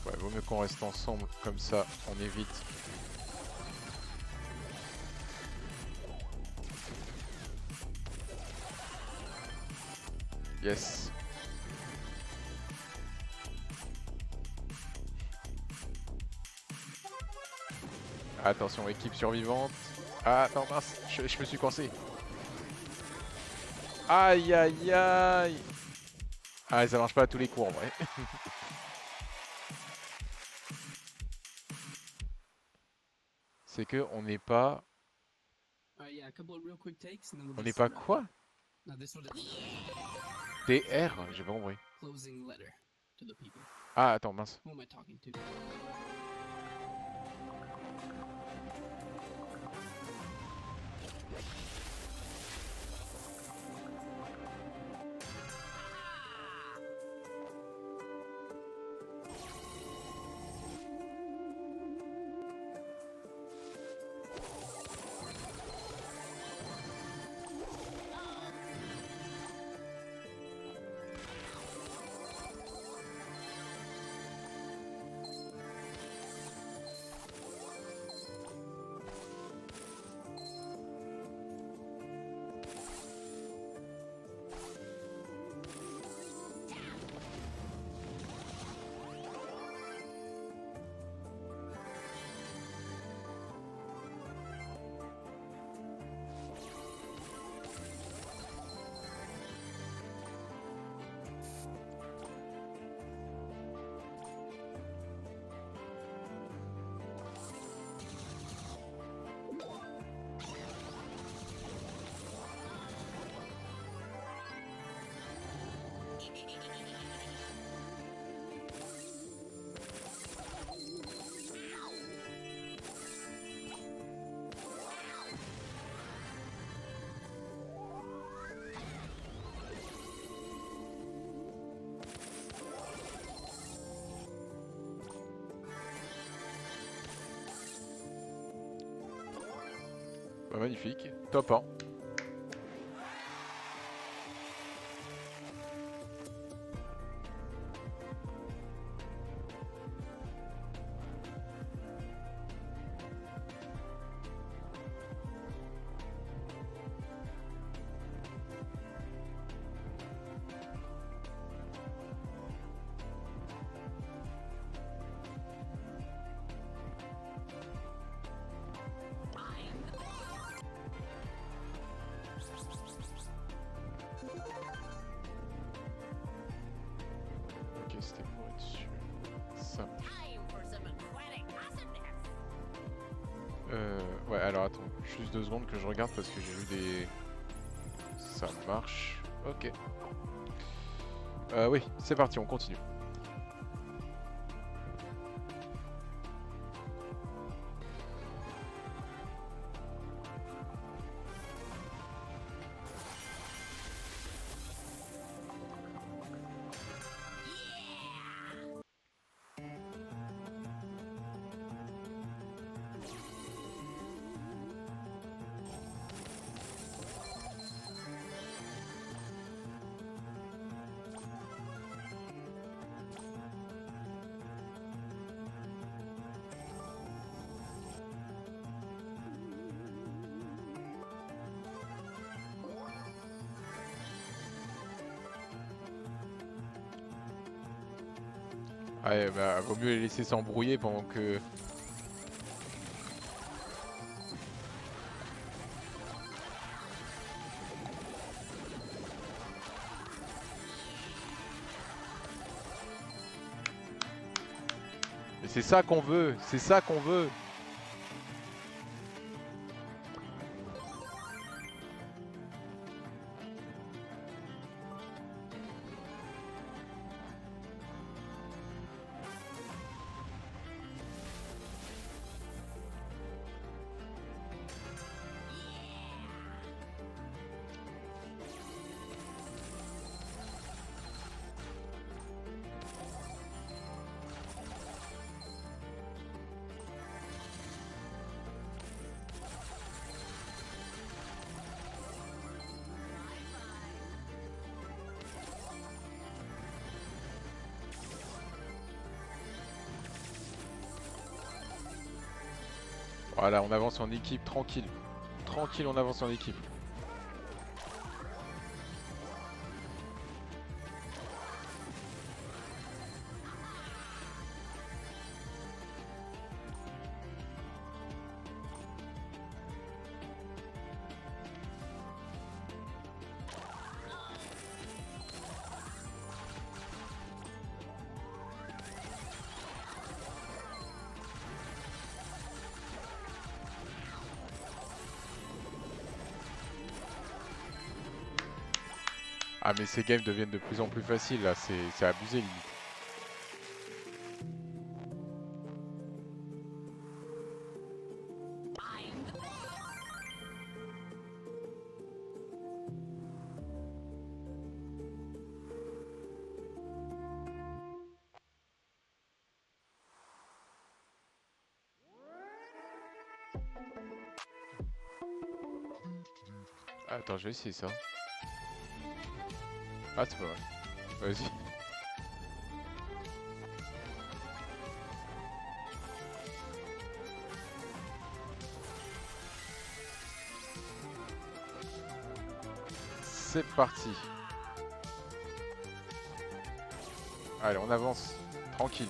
Ouais, vaut mieux qu'on reste ensemble, comme ça, on évite. Yes. Attention, équipe survivante. Ah, non, mince, je me suis coincé. Aïe, aïe, aïe. Ah, ça marche pas à tous les coups, en vrai. C'est que on n'est pas... On n'est pas quoi? DR? J'ai pas compris. Ah, attends, mince. Bah, magnifique, top 1. Ok, c'était pour être sûr. Ça. Ouais, alors attends, juste 2 secondes que je regarde parce que j'ai vu des... Ça marche. Ok. Oui, c'est parti, on continue. Ouais, bah vaut mieux les laisser s'embrouiller pendant que... Mais c'est ça qu'on veut, c'est ça qu'on veut. Voilà, on avance en équipe, tranquille. Tranquille, on avance en équipe. Ah mais ces games deviennent de plus en plus faciles là, c'est abusé limite. Attends, je vais essayer ça. Ah, c'est pas mal. Vas-y. C'est parti. Allez, on avance. Tranquille.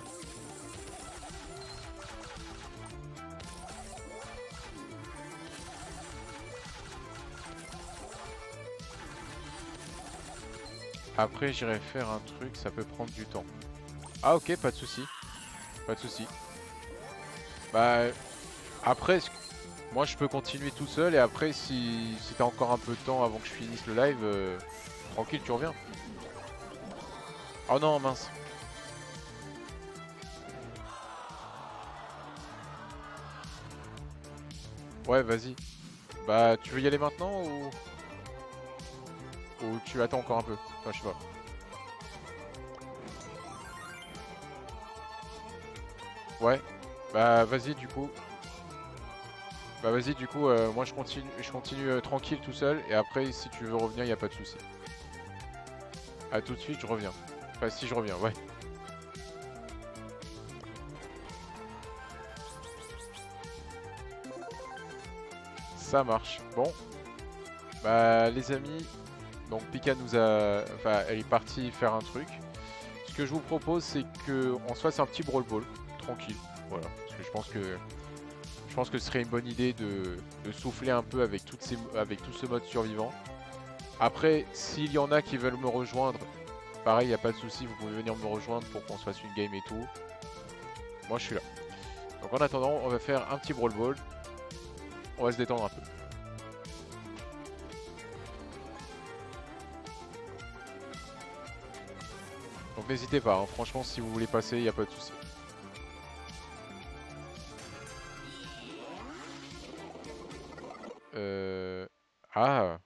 Après, j'irai faire un truc, ça peut prendre du temps. Ah ok, pas de souci. Pas de souci. Bah, après, moi je peux continuer tout seul et après, si t'as encore un peu de temps avant que je finisse le live, tranquille, tu reviens. Oh non, mince. Ouais, vas-y. Bah, tu veux y aller maintenant ou tu attends encore un peu? Enfin, je sais pas. Ouais. Bah, vas-y du coup. Bah, vas-y du coup, moi je continue tranquille tout seul et après, si tu veux revenir, y a pas de souci. À tout de suite, je reviens. Enfin, si je reviens, ouais. Ça marche. Bon, bah les amis, donc Pika nous a... Enfin, elle est partie faire un truc. Ce que je vous propose, c'est qu'on se fasse un petit brawl ball, tranquille. Voilà, parce que je pense que ce serait une bonne idée de souffler un peu avec, avec tout ce mode survivant. Après, s'il y en a qui veulent me rejoindre, pareil, il n'y a pas de souci, vous pouvez venir me rejoindre pour qu'on se fasse une game et tout. Moi, je suis là. Donc en attendant, on va faire un petit brawl ball. On va se détendre un peu. Donc n'hésitez pas, hein. Franchement, si vous voulez passer, il n'y a pas de souci. Ah.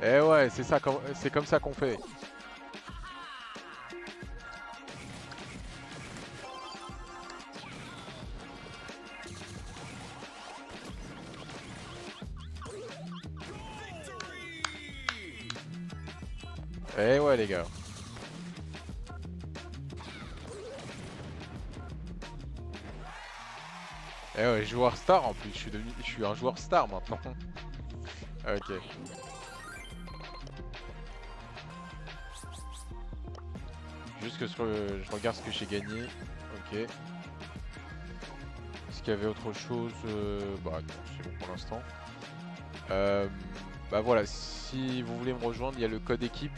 Eh ouais, c'est comme ça qu'on fait. Eh ouais les gars. Eh ouais, joueur star en plus, je suis un joueur star maintenant. Ok. Juste que je regarde ce que j'ai gagné. Ok. Est-ce qu'il y avait autre chose? Bah non, c'est bon pour l'instant. Euh, Bah voilà, si vous voulez me rejoindre, il y a le code équipe.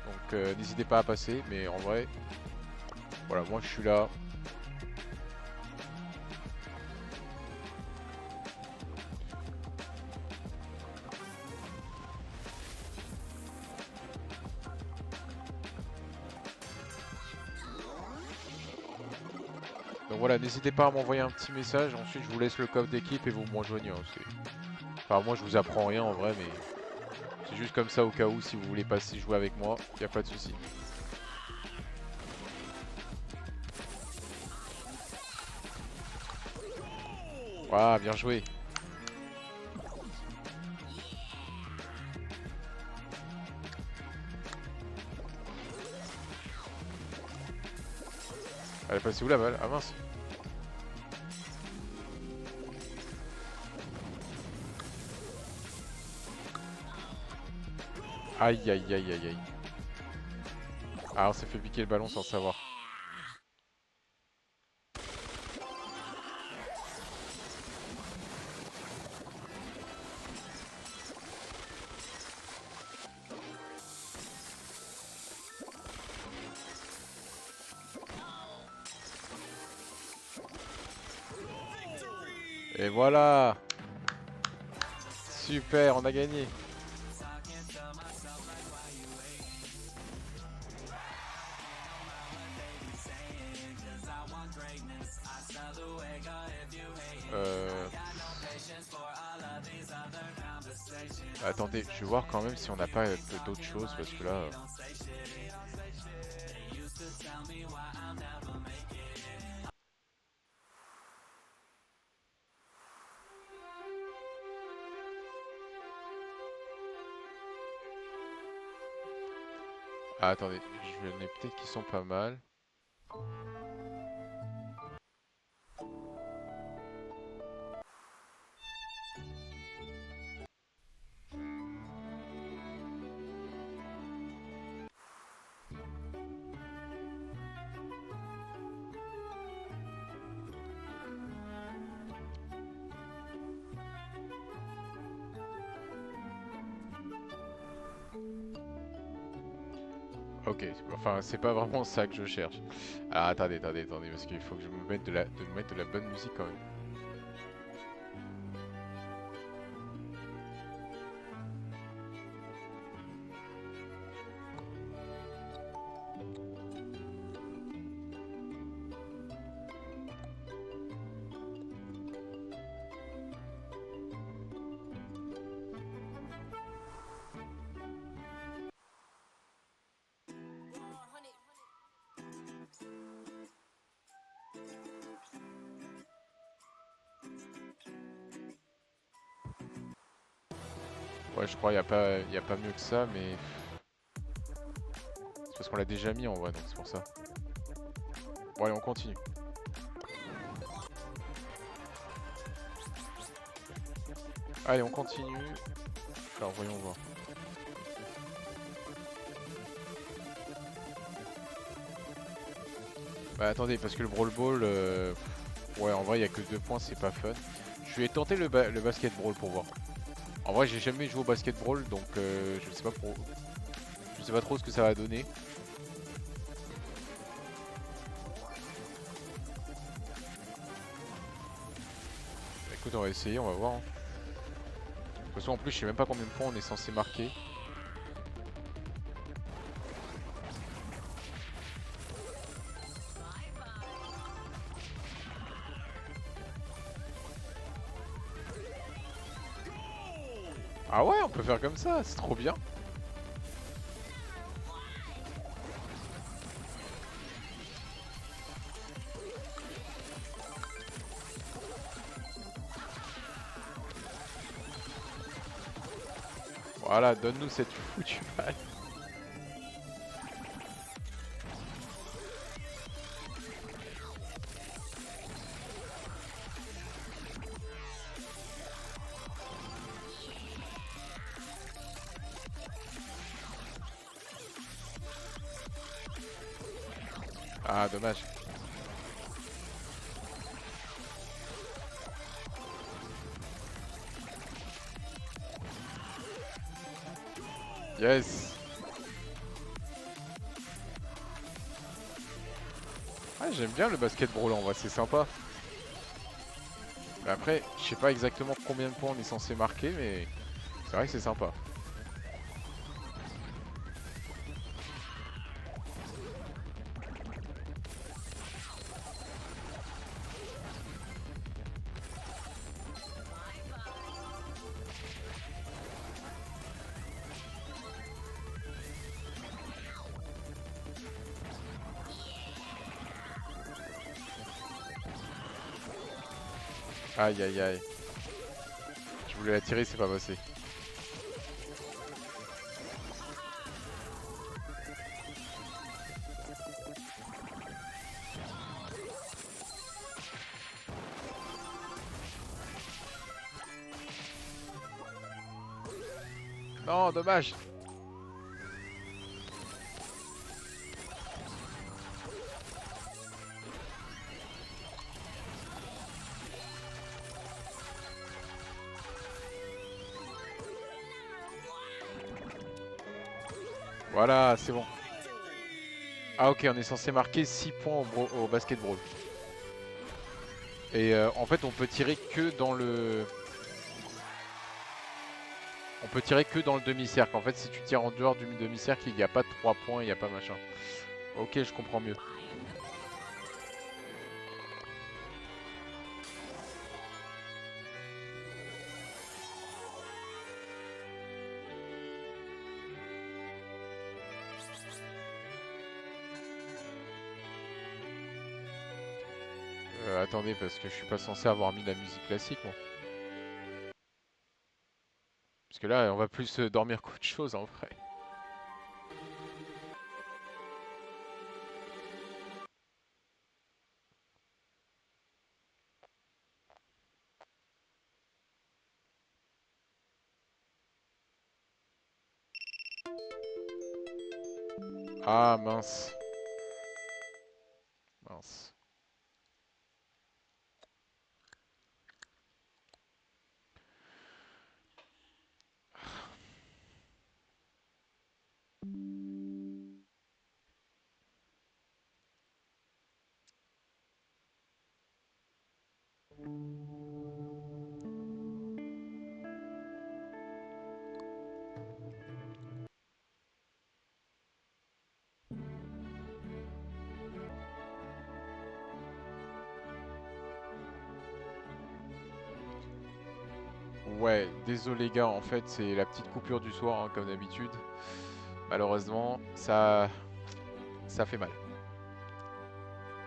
Donc n'hésitez pas à passer, mais en vrai, voilà, moi je suis là. Donc voilà, n'hésitez pas à m'envoyer un petit message. Ensuite, je vous laisse le code d'équipe et vous me rejoignez, hein. Enfin, moi je vous apprends rien en vrai, mais c'est juste comme ça au cas où si vous voulez passer jouer avec moi, y a pas de souci. Voilà, bien joué. Elle est passée où la balle? Ah mince. Aïe aïe aïe aïe aïe. Ah, on s'est fait piquer le ballon sans savoir. Et voilà. Super, on a gagné. Euh... Attendez, je vais voir quand même si on n'a pas d'autres choses parce que là. Ah, attendez, je vais peut-être qui sont pas mal. Ok, enfin c'est pas vraiment ça que je cherche. Ah, attendez, parce qu'il faut que je me mette de la bonne musique quand même. Ouais, je crois y a pas mieux que ça, mais c'est parce qu'on l'a déjà mis en vrai, donc c'est pour ça. Bon, allez, on continue. Allez, on continue. Alors, voyons voir. Bah, attendez, parce que le Brawl Ball, ouais, en vrai, il y a que 2 points, c'est pas fun. Je vais tenter le Basket Brawl pour voir. En vrai, j'ai jamais joué au Basket Brawl, donc je sais pas trop ce que ça va donner. Écoute, on va essayer, on va voir, hein. De toute façon, en plus, je sais même pas combien de points on est censé marquer. Ah ouais, on peut faire comme ça, c'est trop bien. Voilà, donne-nous cette foutue balle. Ah, dommage. Yes. Ah, j'aime bien le basket brawl en vrai, c'est sympa. Mais après, je sais pas exactement combien de points on est censé marquer, mais c'est vrai que c'est sympa. Aïe aïe aïe. Je voulais la tirer, c'est pas passé. Non, dommage. Voilà, c'est bon. Ah ok, on est censé marquer 6 points au basket brawl. Et en fait, on peut tirer que dans le... On peut tirer que dans le demi-cercle. En fait, si tu tires en dehors du demi-cercle, il n'y a pas de 3 points, il n'y a pas machin. Ok, je comprends mieux. Attendez, parce que je suis pas censé avoir mis la musique classique, moi. Parce que là, on va plus dormir qu'autre chose, en vrai. Ah, mince. Mince. Ouais, désolé gars, en fait c'est la petite coupure du soir, hein, comme d'habitude. Malheureusement, ça fait mal.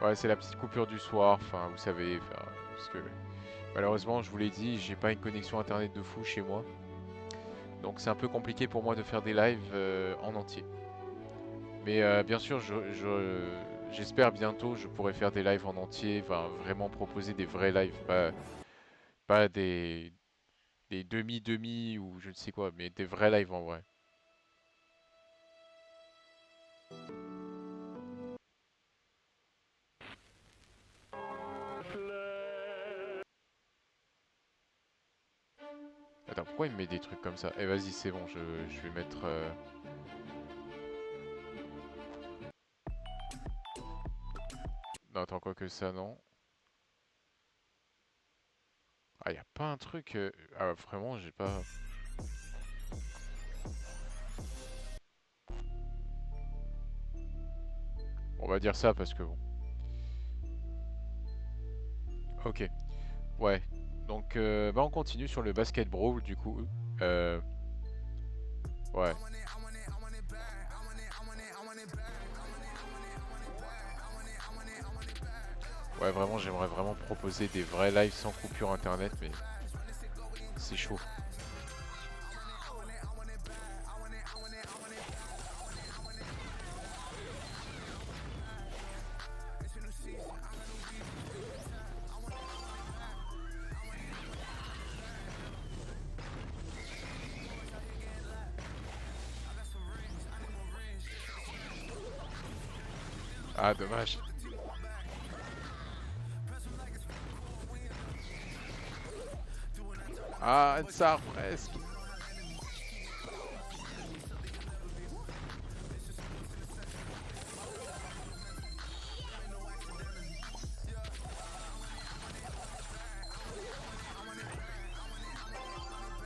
Ouais, c'est la petite coupure du soir, enfin vous savez, enfin, parce que malheureusement, je vous l'ai dit, j'ai pas une connexion internet de fou chez moi. Donc c'est un peu compliqué pour moi de faire des lives en entier. Mais bien sûr, j'espère bientôt je pourrai faire des lives en entier, enfin vraiment proposer des vrais lives, pas des demi-demi ou je ne sais quoi, mais des vrais lives en vrai. Attends, pourquoi il me met des trucs comme ça? Eh vas-y, c'est bon, je vais mettre... Non, attends, quoi que ça, non. Ah, y a pas un truc... Ah, vraiment, j'ai pas... On va dire ça parce que bon... Ok, ouais. Donc, bah on continue sur le basket brawl, du coup. Euh... Ouais. Ouais, vraiment, j'aimerais vraiment proposer des vrais lives sans coupure internet, mais c'est chaud. Ah, dommage. Ah, ça presque.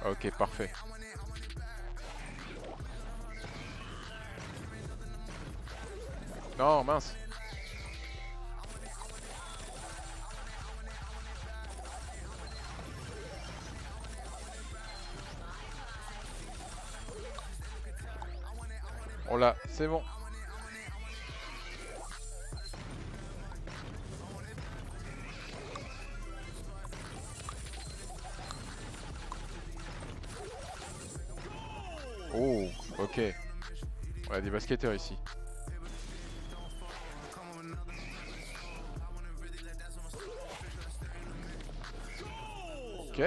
Ok, parfait. Non, mince. On l'a, c'est bon. Oh, ok. On a des basketteurs ici. Ok.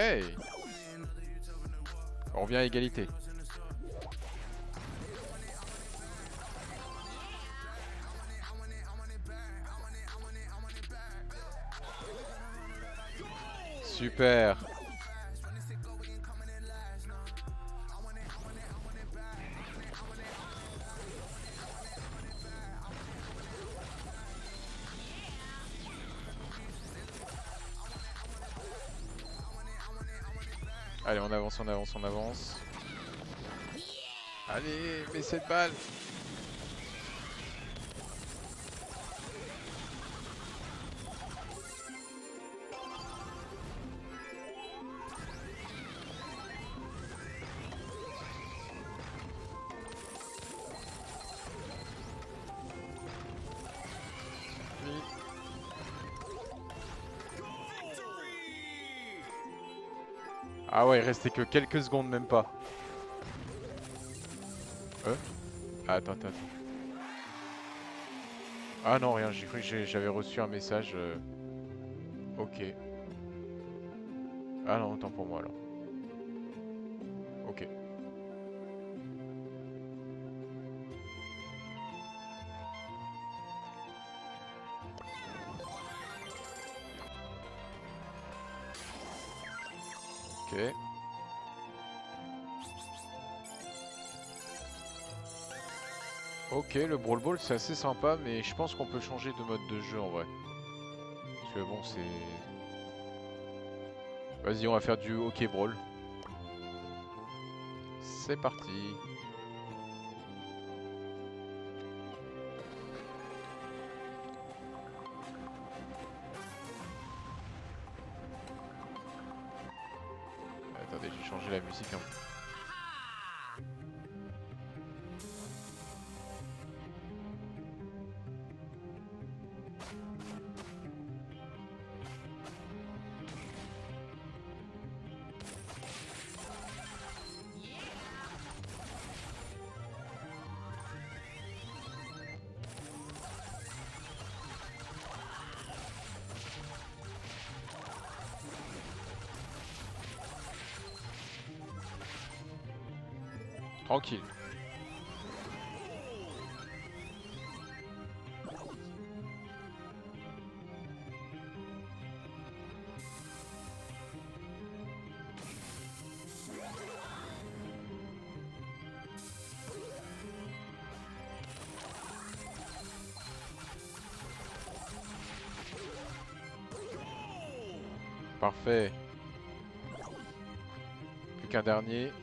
On revient à égalité. Super. Allez, on avance, on avance, on avance. Allez, mets cette balle. Ah ouais, il restait que quelques secondes, même pas. Ah, attends. Ah non, rien, j'ai cru que j'avais reçu un message. Ok. Ah non, autant pour moi alors. Ok. Ok. Ok, le Brawl Ball c'est assez sympa, mais je pense qu'on peut changer de mode de jeu en vrai. Parce que bon, c'est... Vas-y, on va faire du hockey Brawl. C'est parti. Attendez, j'ai changé la musique un peu. Tranquille. Parfait. Plus qu'un dernier.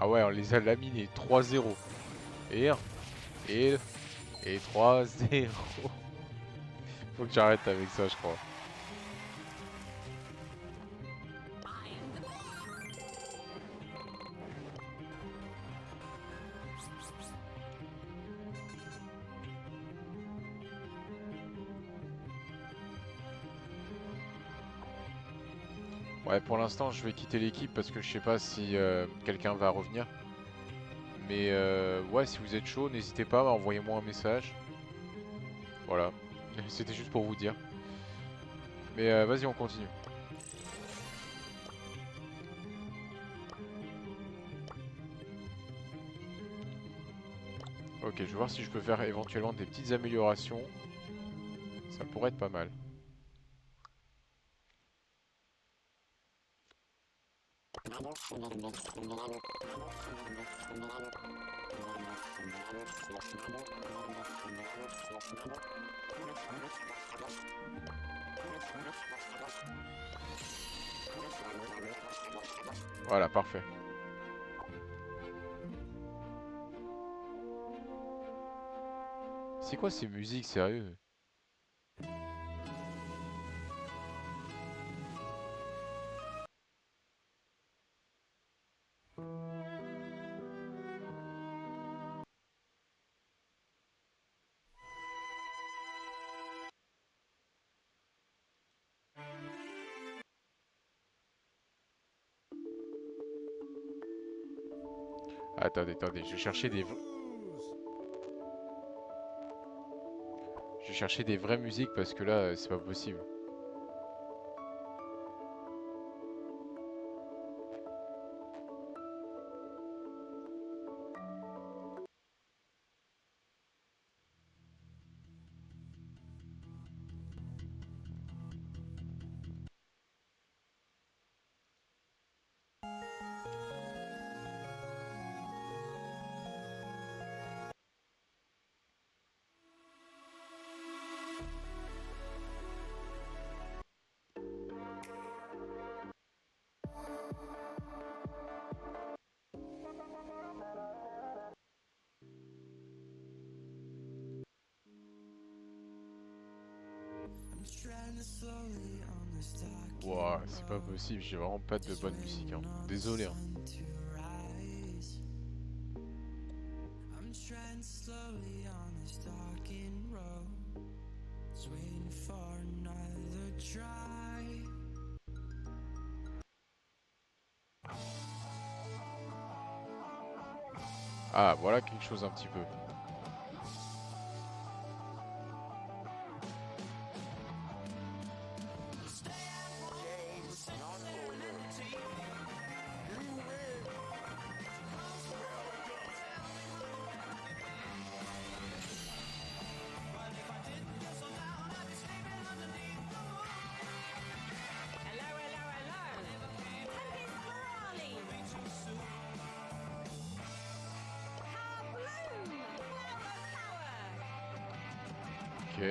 Ah ouais, on les a laminés. 3-0. Et 1. Et 2. Et 3-0. Faut que j'arrête avec ça, je crois. Ouais, pour l'instant, je vais quitter l'équipe parce que je sais pas si quelqu'un va revenir. Mais ouais, si vous êtes chaud, n'hésitez pas, envoyez-moi un message. Voilà, c'était juste pour vous dire. Mais vas-y, on continue. Ok, je vais voir si je peux faire éventuellement des petites améliorations. Ça pourrait être pas mal. Voilà, parfait. C'est quoi ces musiques, sérieux? Attendez, je vais chercher des... Je vais chercher des vraies musiques parce que là, c'est pas possible. Ouah, c'est pas possible, j'ai vraiment pas de bonne musique, hein. Désolé, hein. Ah, voilà quelque chose un petit peu. Ok.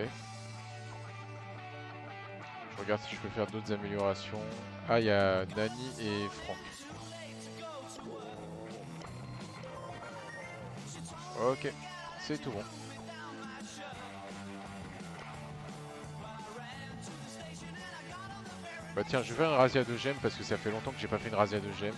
Je regarde si je peux faire d'autres améliorations. Ah, il y a Nani et Franck. Ok, c'est tout bon. Bah tiens, je vais faire une razzia de gemmes parce que ça fait longtemps que j'ai pas fait une razzia de gemmes.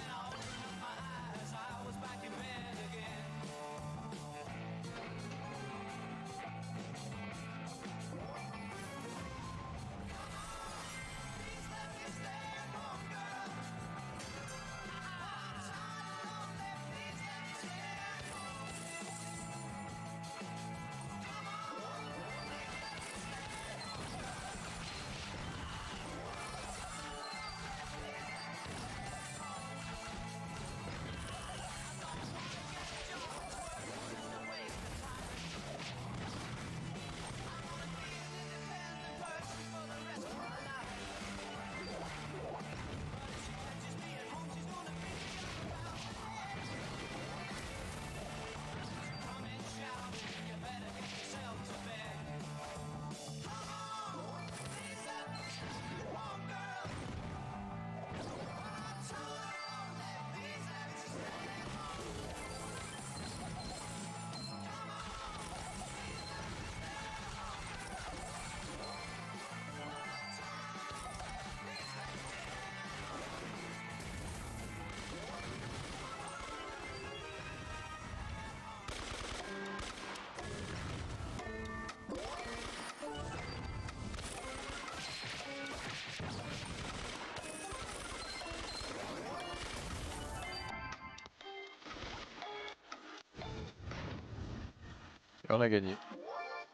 Et on a gagné.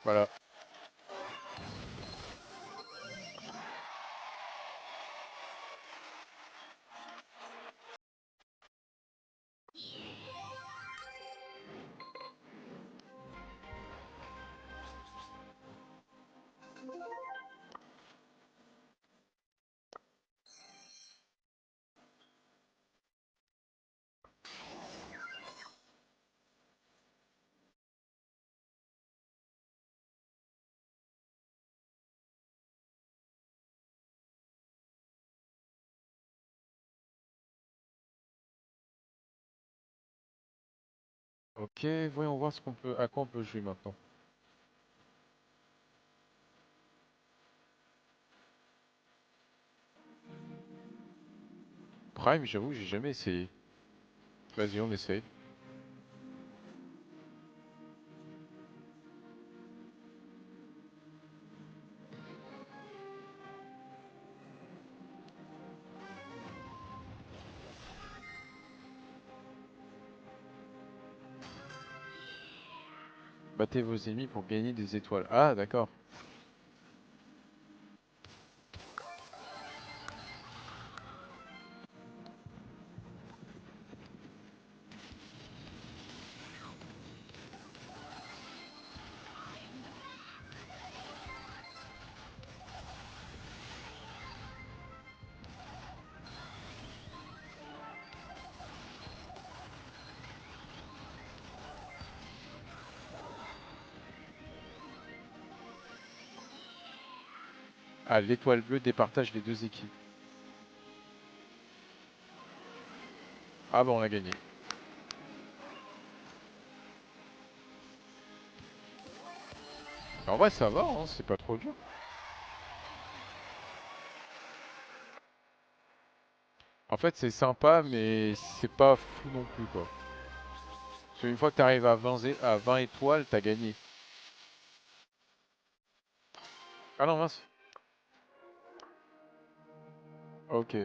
Voilà. Ok, voyons voir ce qu'on peut, à quoi on peut jouer maintenant. Prime, j'avoue, j'ai jamais essayé. Vas-y, on essaye. Battez vos ennemis pour gagner des étoiles. Ah, d'accord. Ah, l'étoile bleue départage les deux équipes. Ah bah on a gagné. En vrai ça va, hein, c'est pas trop dur. En fait c'est sympa mais c'est pas fou non plus quoi. Parce qu'une fois que tu arrives à 20, à 20 étoiles, t'as gagné. Ah non, mince. Ok.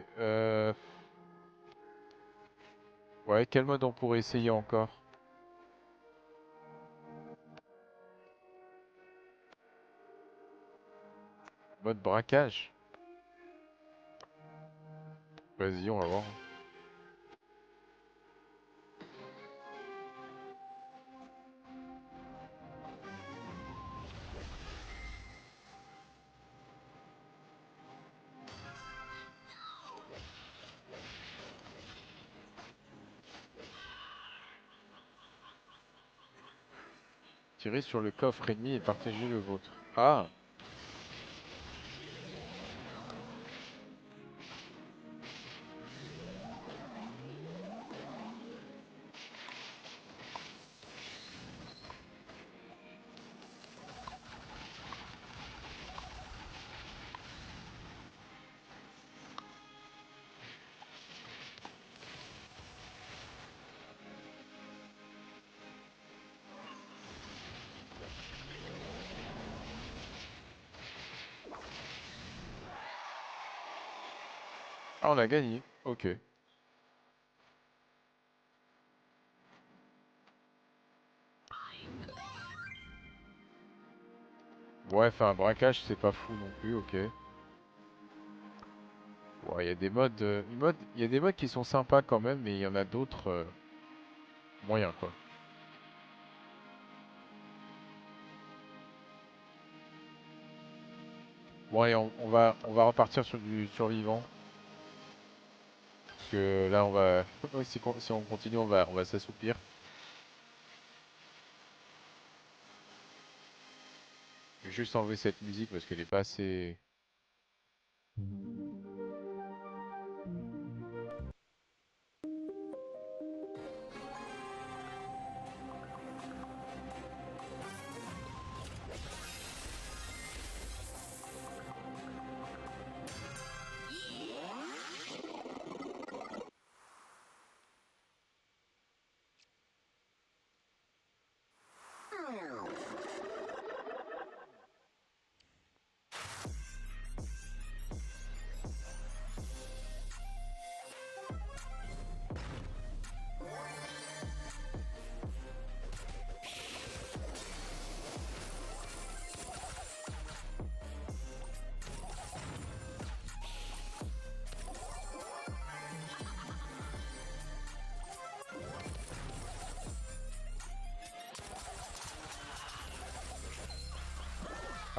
Ouais, quel mode on pourrait essayer encore? Mode braquage? Vas-y, on va voir. Tirez sur le coffre ennemi et partagez le vôtre. Ah! Ah, on a gagné. Ok. Ouais, enfin, un braquage, c'est pas fou non plus, ok. Ouais, il y a des modes, il y a des modes qui sont sympas quand même, mais il y en a d'autres moyens, quoi. Bon, allez, on va repartir sur du survivant. Parce que là, on va, si on continue, on va s'assoupir. Je vais juste enlever cette musique parce qu'elle est pas assez.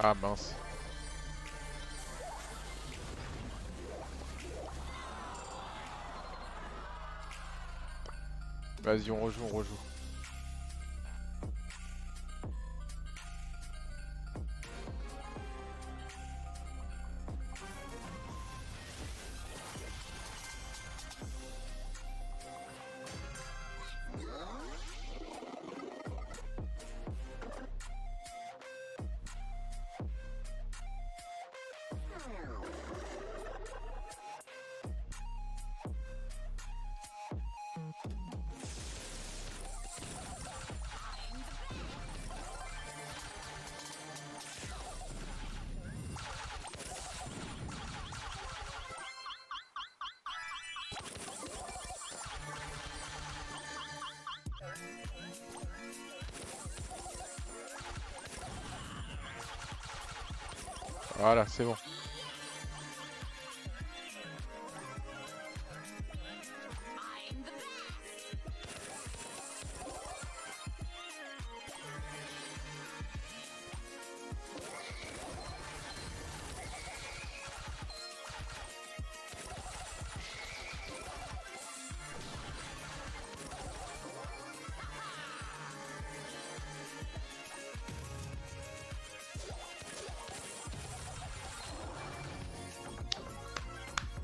Ah mince. Vas-y, on rejoue, on rejoue. Voilà, c'est bon.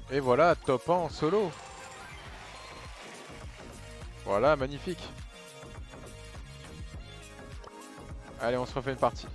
Et voilà, top 1 en solo. Voilà, magnifique. Allez, on se refait une partie.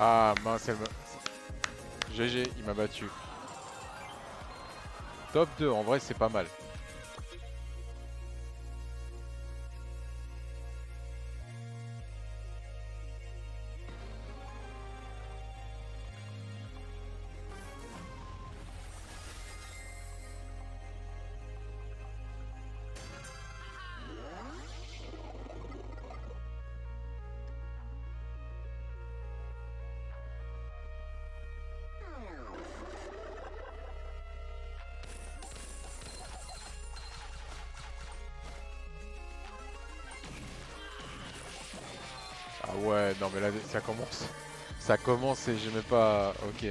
Ah mince, GG, il m'a battu. Top 2, en vrai c'est pas mal. Ah ouais, non mais là ça commence. Ça commence et j'ai même pas... Ok.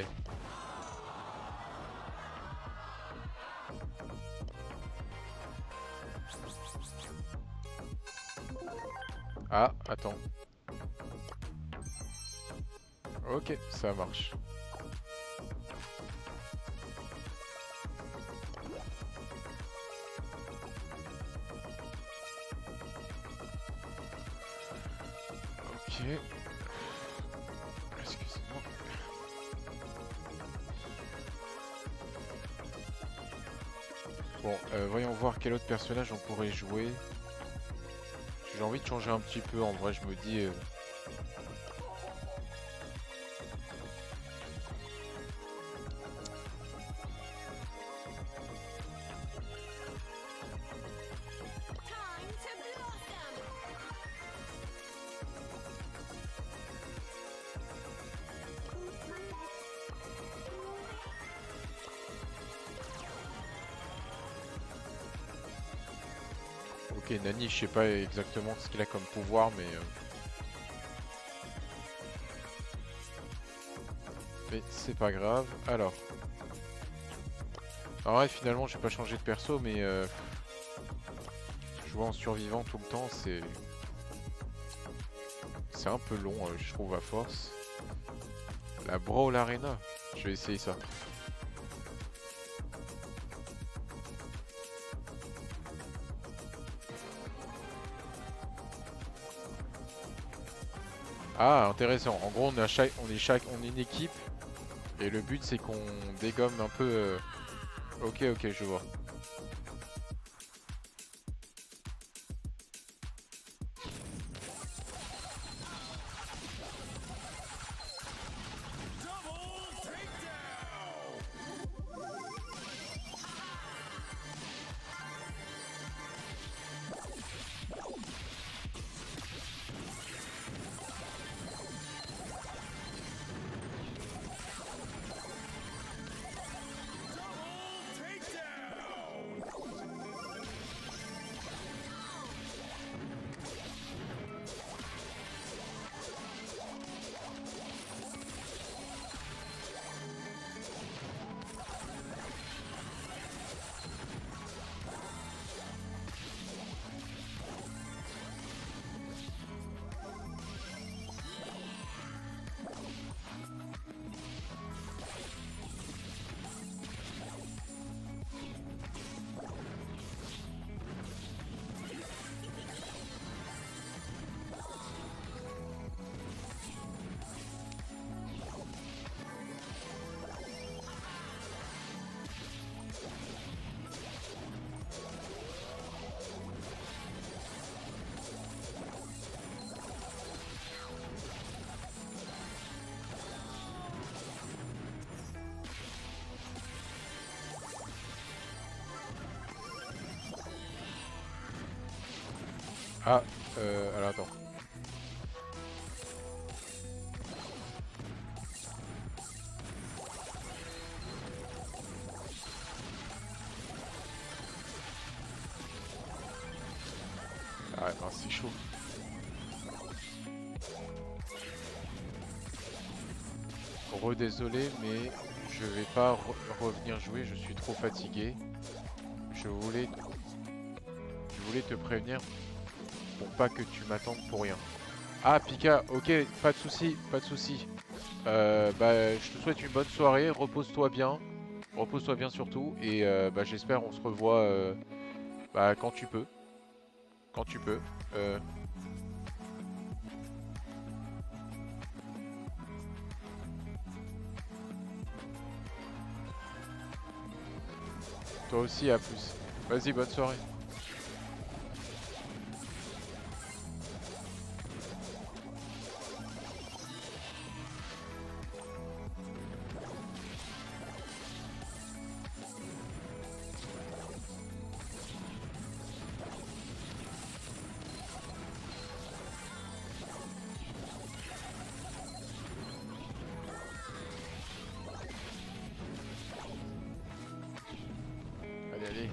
Ah, attends. Ok, ça marche. Ok. Excusez-moi. Bon, voyons voir quel autre personnage on pourrait jouer. J'ai envie de changer un petit peu, en vrai, je me dis... Ok, Nani, je sais pas exactement ce qu'il a comme pouvoir, mais c'est pas grave. Alors, en vrai, finalement, j'ai pas changé de perso, mais jouer en survivant tout le temps, c'est un peu long, je trouve, à force. La Brawl Arena, je vais essayer ça. Ah, intéressant. En gros, on est une équipe, et le but, c'est qu'on dégomme un peu... Ok, ok, je vois. Ah, alors attends. Ah, non, c'est chaud. Désolé, mais je vais pas revenir jouer, je suis trop fatigué. Je voulais, je voulais te prévenir pour pas que tu m'attendes pour rien. Ah, Pika, ok, pas de souci, pas de souci. Bah, je te souhaite une bonne soirée, repose-toi bien surtout, et bah, j'espère on se revoit bah, quand tu peux, quand tu peux. Euh, Toi aussi, à plus. Vas-y, bonne soirée. Allez, allez.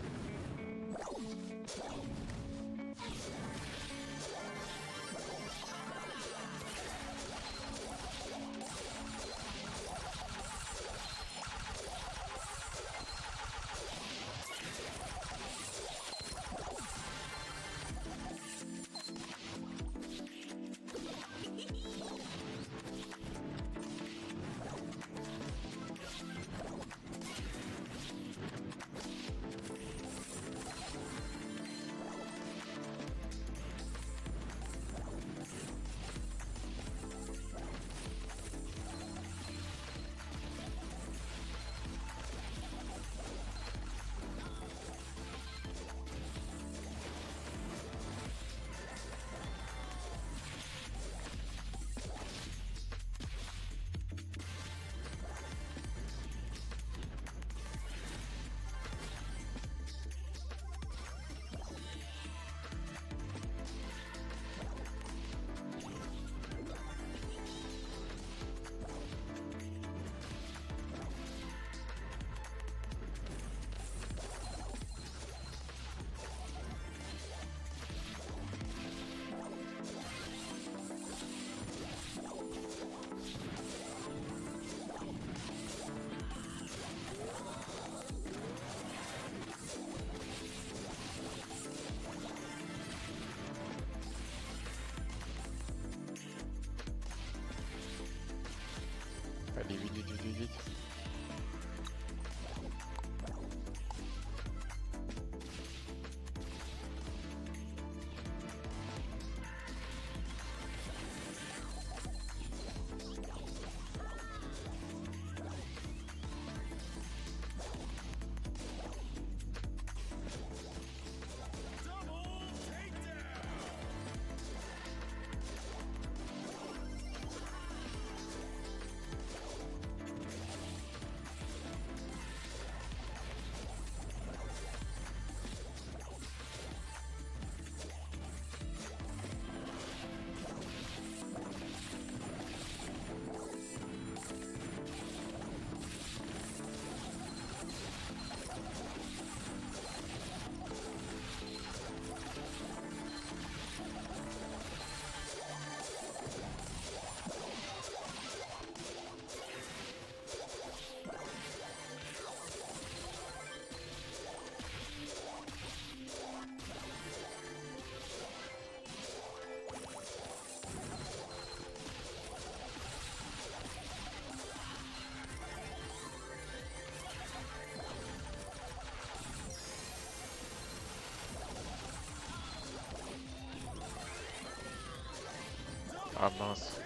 Allez, vite, vite, vite, vite, vite. Ah mince.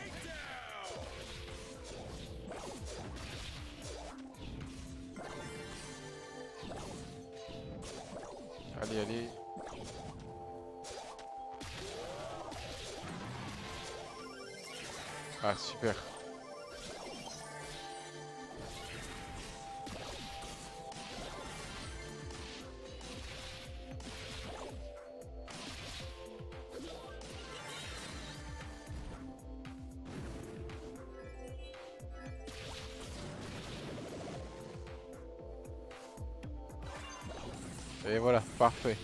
Allez, allez. Ah, super. Et voilà, parfait.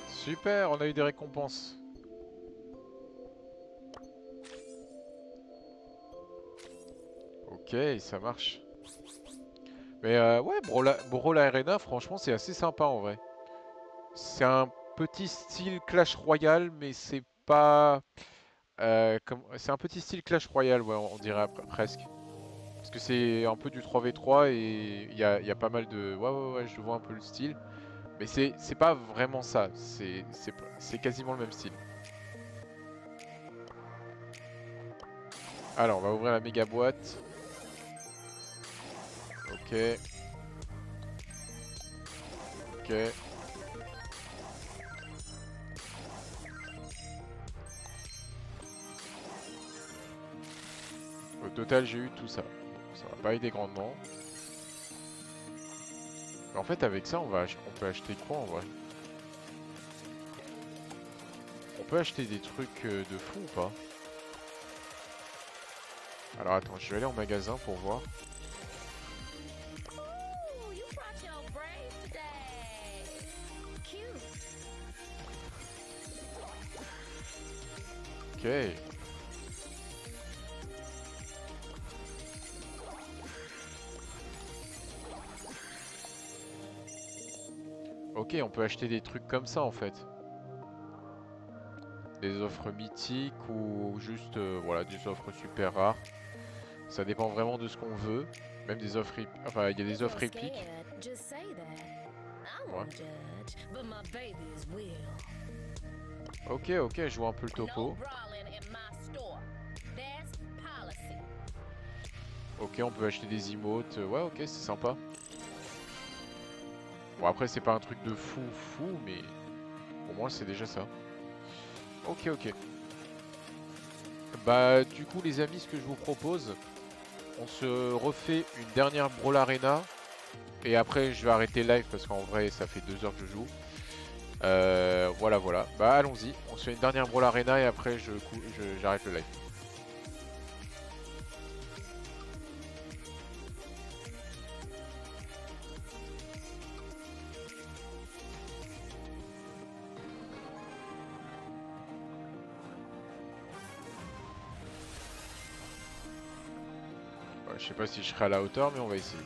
Super, on a eu des récompenses. Ok, ça marche. Mais ouais, Brawl Arena, franchement, c'est assez sympa en vrai. C'est un petit style Clash Royale, mais c'est pas... c'est un petit style Clash Royale, ouais, on dirait presque. Parce que c'est un peu du 3v3 et il y a pas mal de... Ouais, ouais, ouais, je vois un peu le style. Mais c'est pas vraiment ça, c'est quasiment le même style. Alors, on va ouvrir la méga boîte. Ok. Ok. Au total, j'ai eu tout ça. Ça va pas aider grandement. Mais en fait, avec ça, on peut acheter quoi en vrai? On peut acheter des trucs de fou ou pas? Alors attends, je vais aller en magasin pour voir. Ok. Ok, on peut acheter des trucs comme ça en fait. Des offres mythiques ou juste voilà, des offres super rares. Ça dépend vraiment de ce qu'on veut. Même des offres enfin, il y a des offres épiques. Ouais. Ok, ok, je vois un peu le topo. Ok, on peut acheter des emotes. Ouais, ok, c'est sympa. Bon, après, c'est pas un truc de fou, mais pour moi, c'est déjà ça. Ok, ok. Bah, du coup, les amis, ce que je vous propose, on se refait une dernière Brawl Arena. Et après, je vais arrêter live parce qu'en vrai, ça fait 2 heures que je joue. Voilà, voilà. Bah, allons-y. On se fait une dernière Brawl Arena et après, j'arrête le live. Ouais, je sais pas si je serai à la hauteur, mais on va essayer.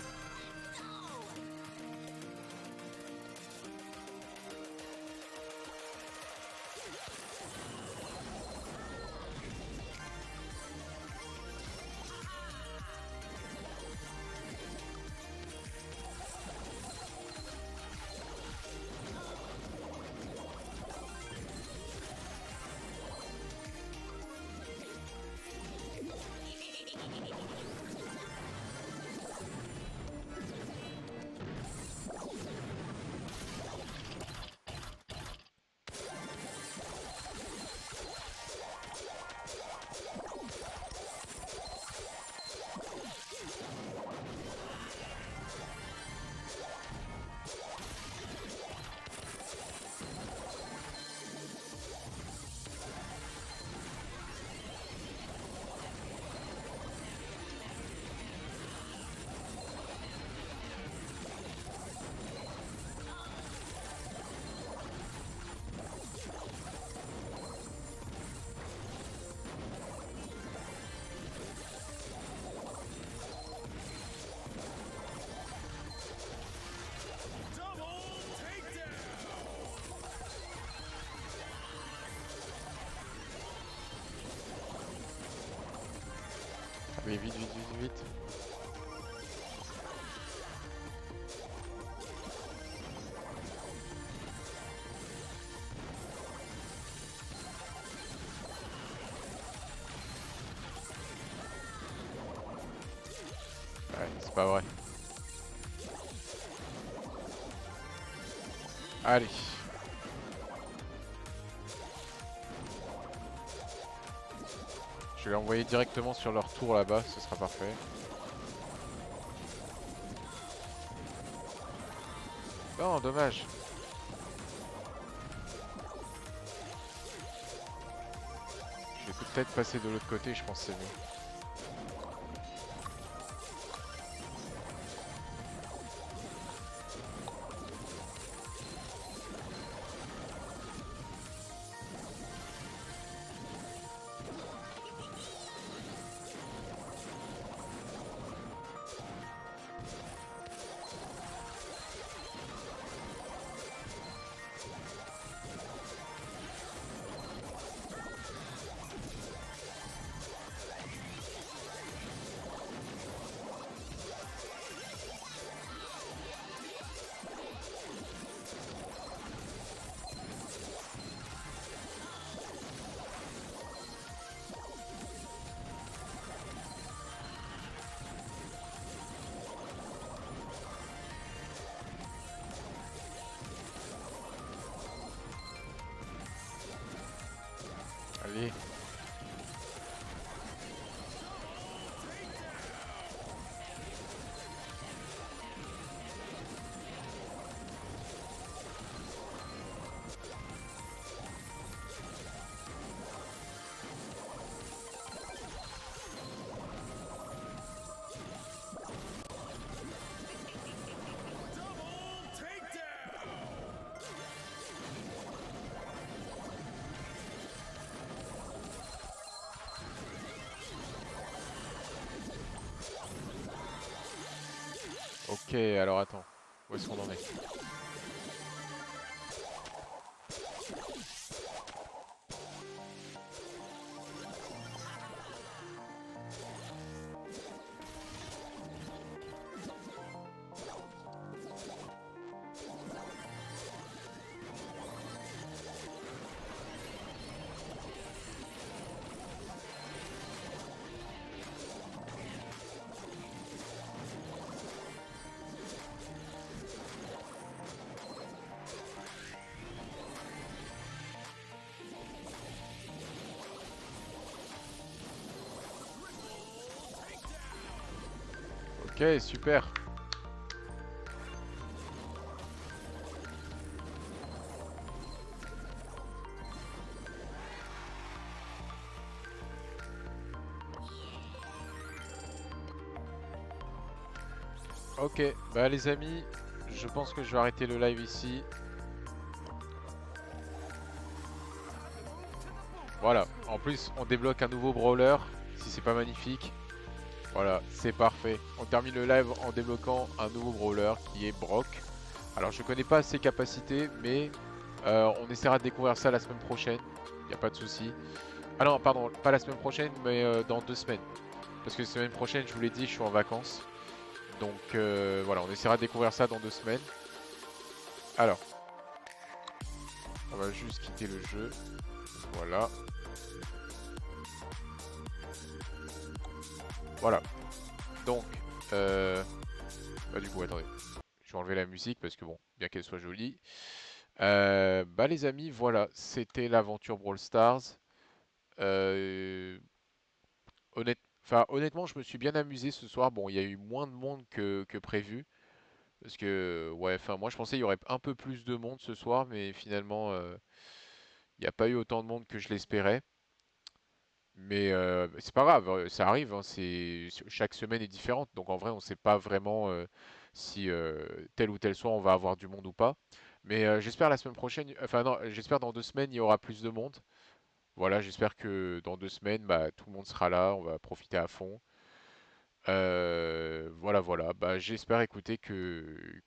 Allez, vite, vite, vite, vite. Ouais, c'est pas vrai. Allez. Je vais l'envoyer directement sur leur tour là-bas, ce sera parfait. Non, dommage. Je vais peut-être passer de l'autre côté, je pense que c'est mieux. Allez. Ok, alors attends. Où est-ce qu'on en est? Ok, super. Ok, bah les amis, je pense que je vais arrêter le live ici. Voilà, en plus on débloque un nouveau brawler, si c'est pas magnifique. Voilà, c'est parfait. On termine le live en débloquant un nouveau brawler qui est Brock. Alors je connais pas ses capacités, mais on essaiera de découvrir ça la semaine prochaine. Y a pas de souci. Ah non, pardon, pas la semaine prochaine, mais dans 2 semaines. Parce que la semaine prochaine, je vous l'ai dit, je suis en vacances. Donc voilà, on essaiera de découvrir ça dans 2 semaines. Alors, on va juste quitter le jeu. Voilà. Voilà. Donc, bah du coup, attendez. Je vais enlever la musique parce que bon, bien qu'elle soit jolie. Bah les amis, voilà, c'était l'aventure Brawl Stars. Euh, honnêtement, je me suis bien amusé ce soir. Bon, il y a eu moins de monde que prévu. Parce que, ouais, enfin, moi je pensais qu'il y aurait un peu plus de monde ce soir, mais finalement, il n'y a pas eu autant de monde que je l'espérais. Mais c'est pas grave, ça arrive, hein, chaque semaine est différente. Donc en vrai, on ne sait pas vraiment si tel ou tel soir on va avoir du monde ou pas. Mais j'espère la semaine prochaine, enfin non, j'espère dans 2 semaines il y aura plus de monde. Voilà, j'espère que dans 2 semaines, bah, tout le monde sera là, on va profiter à fond. Voilà, voilà. Bah, j'espère écouter que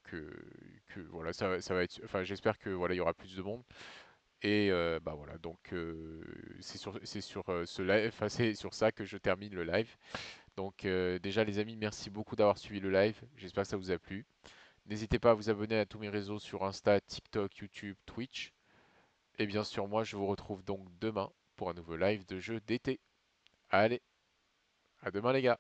voilà, ça va être. Enfin, j'espère que voilà, il y aura plus de monde. Et bah voilà, donc c'est sur ce live, enfin c'est sur ça que je termine le live. Donc déjà les amis, merci beaucoup d'avoir suivi le live. J'espère que ça vous a plu. N'hésitez pas à vous abonner à tous mes réseaux sur Insta, TikTok, YouTube, Twitch. Et bien sûr, moi je vous retrouve donc demain pour un nouveau live de jeu d'été. Allez, à demain les gars.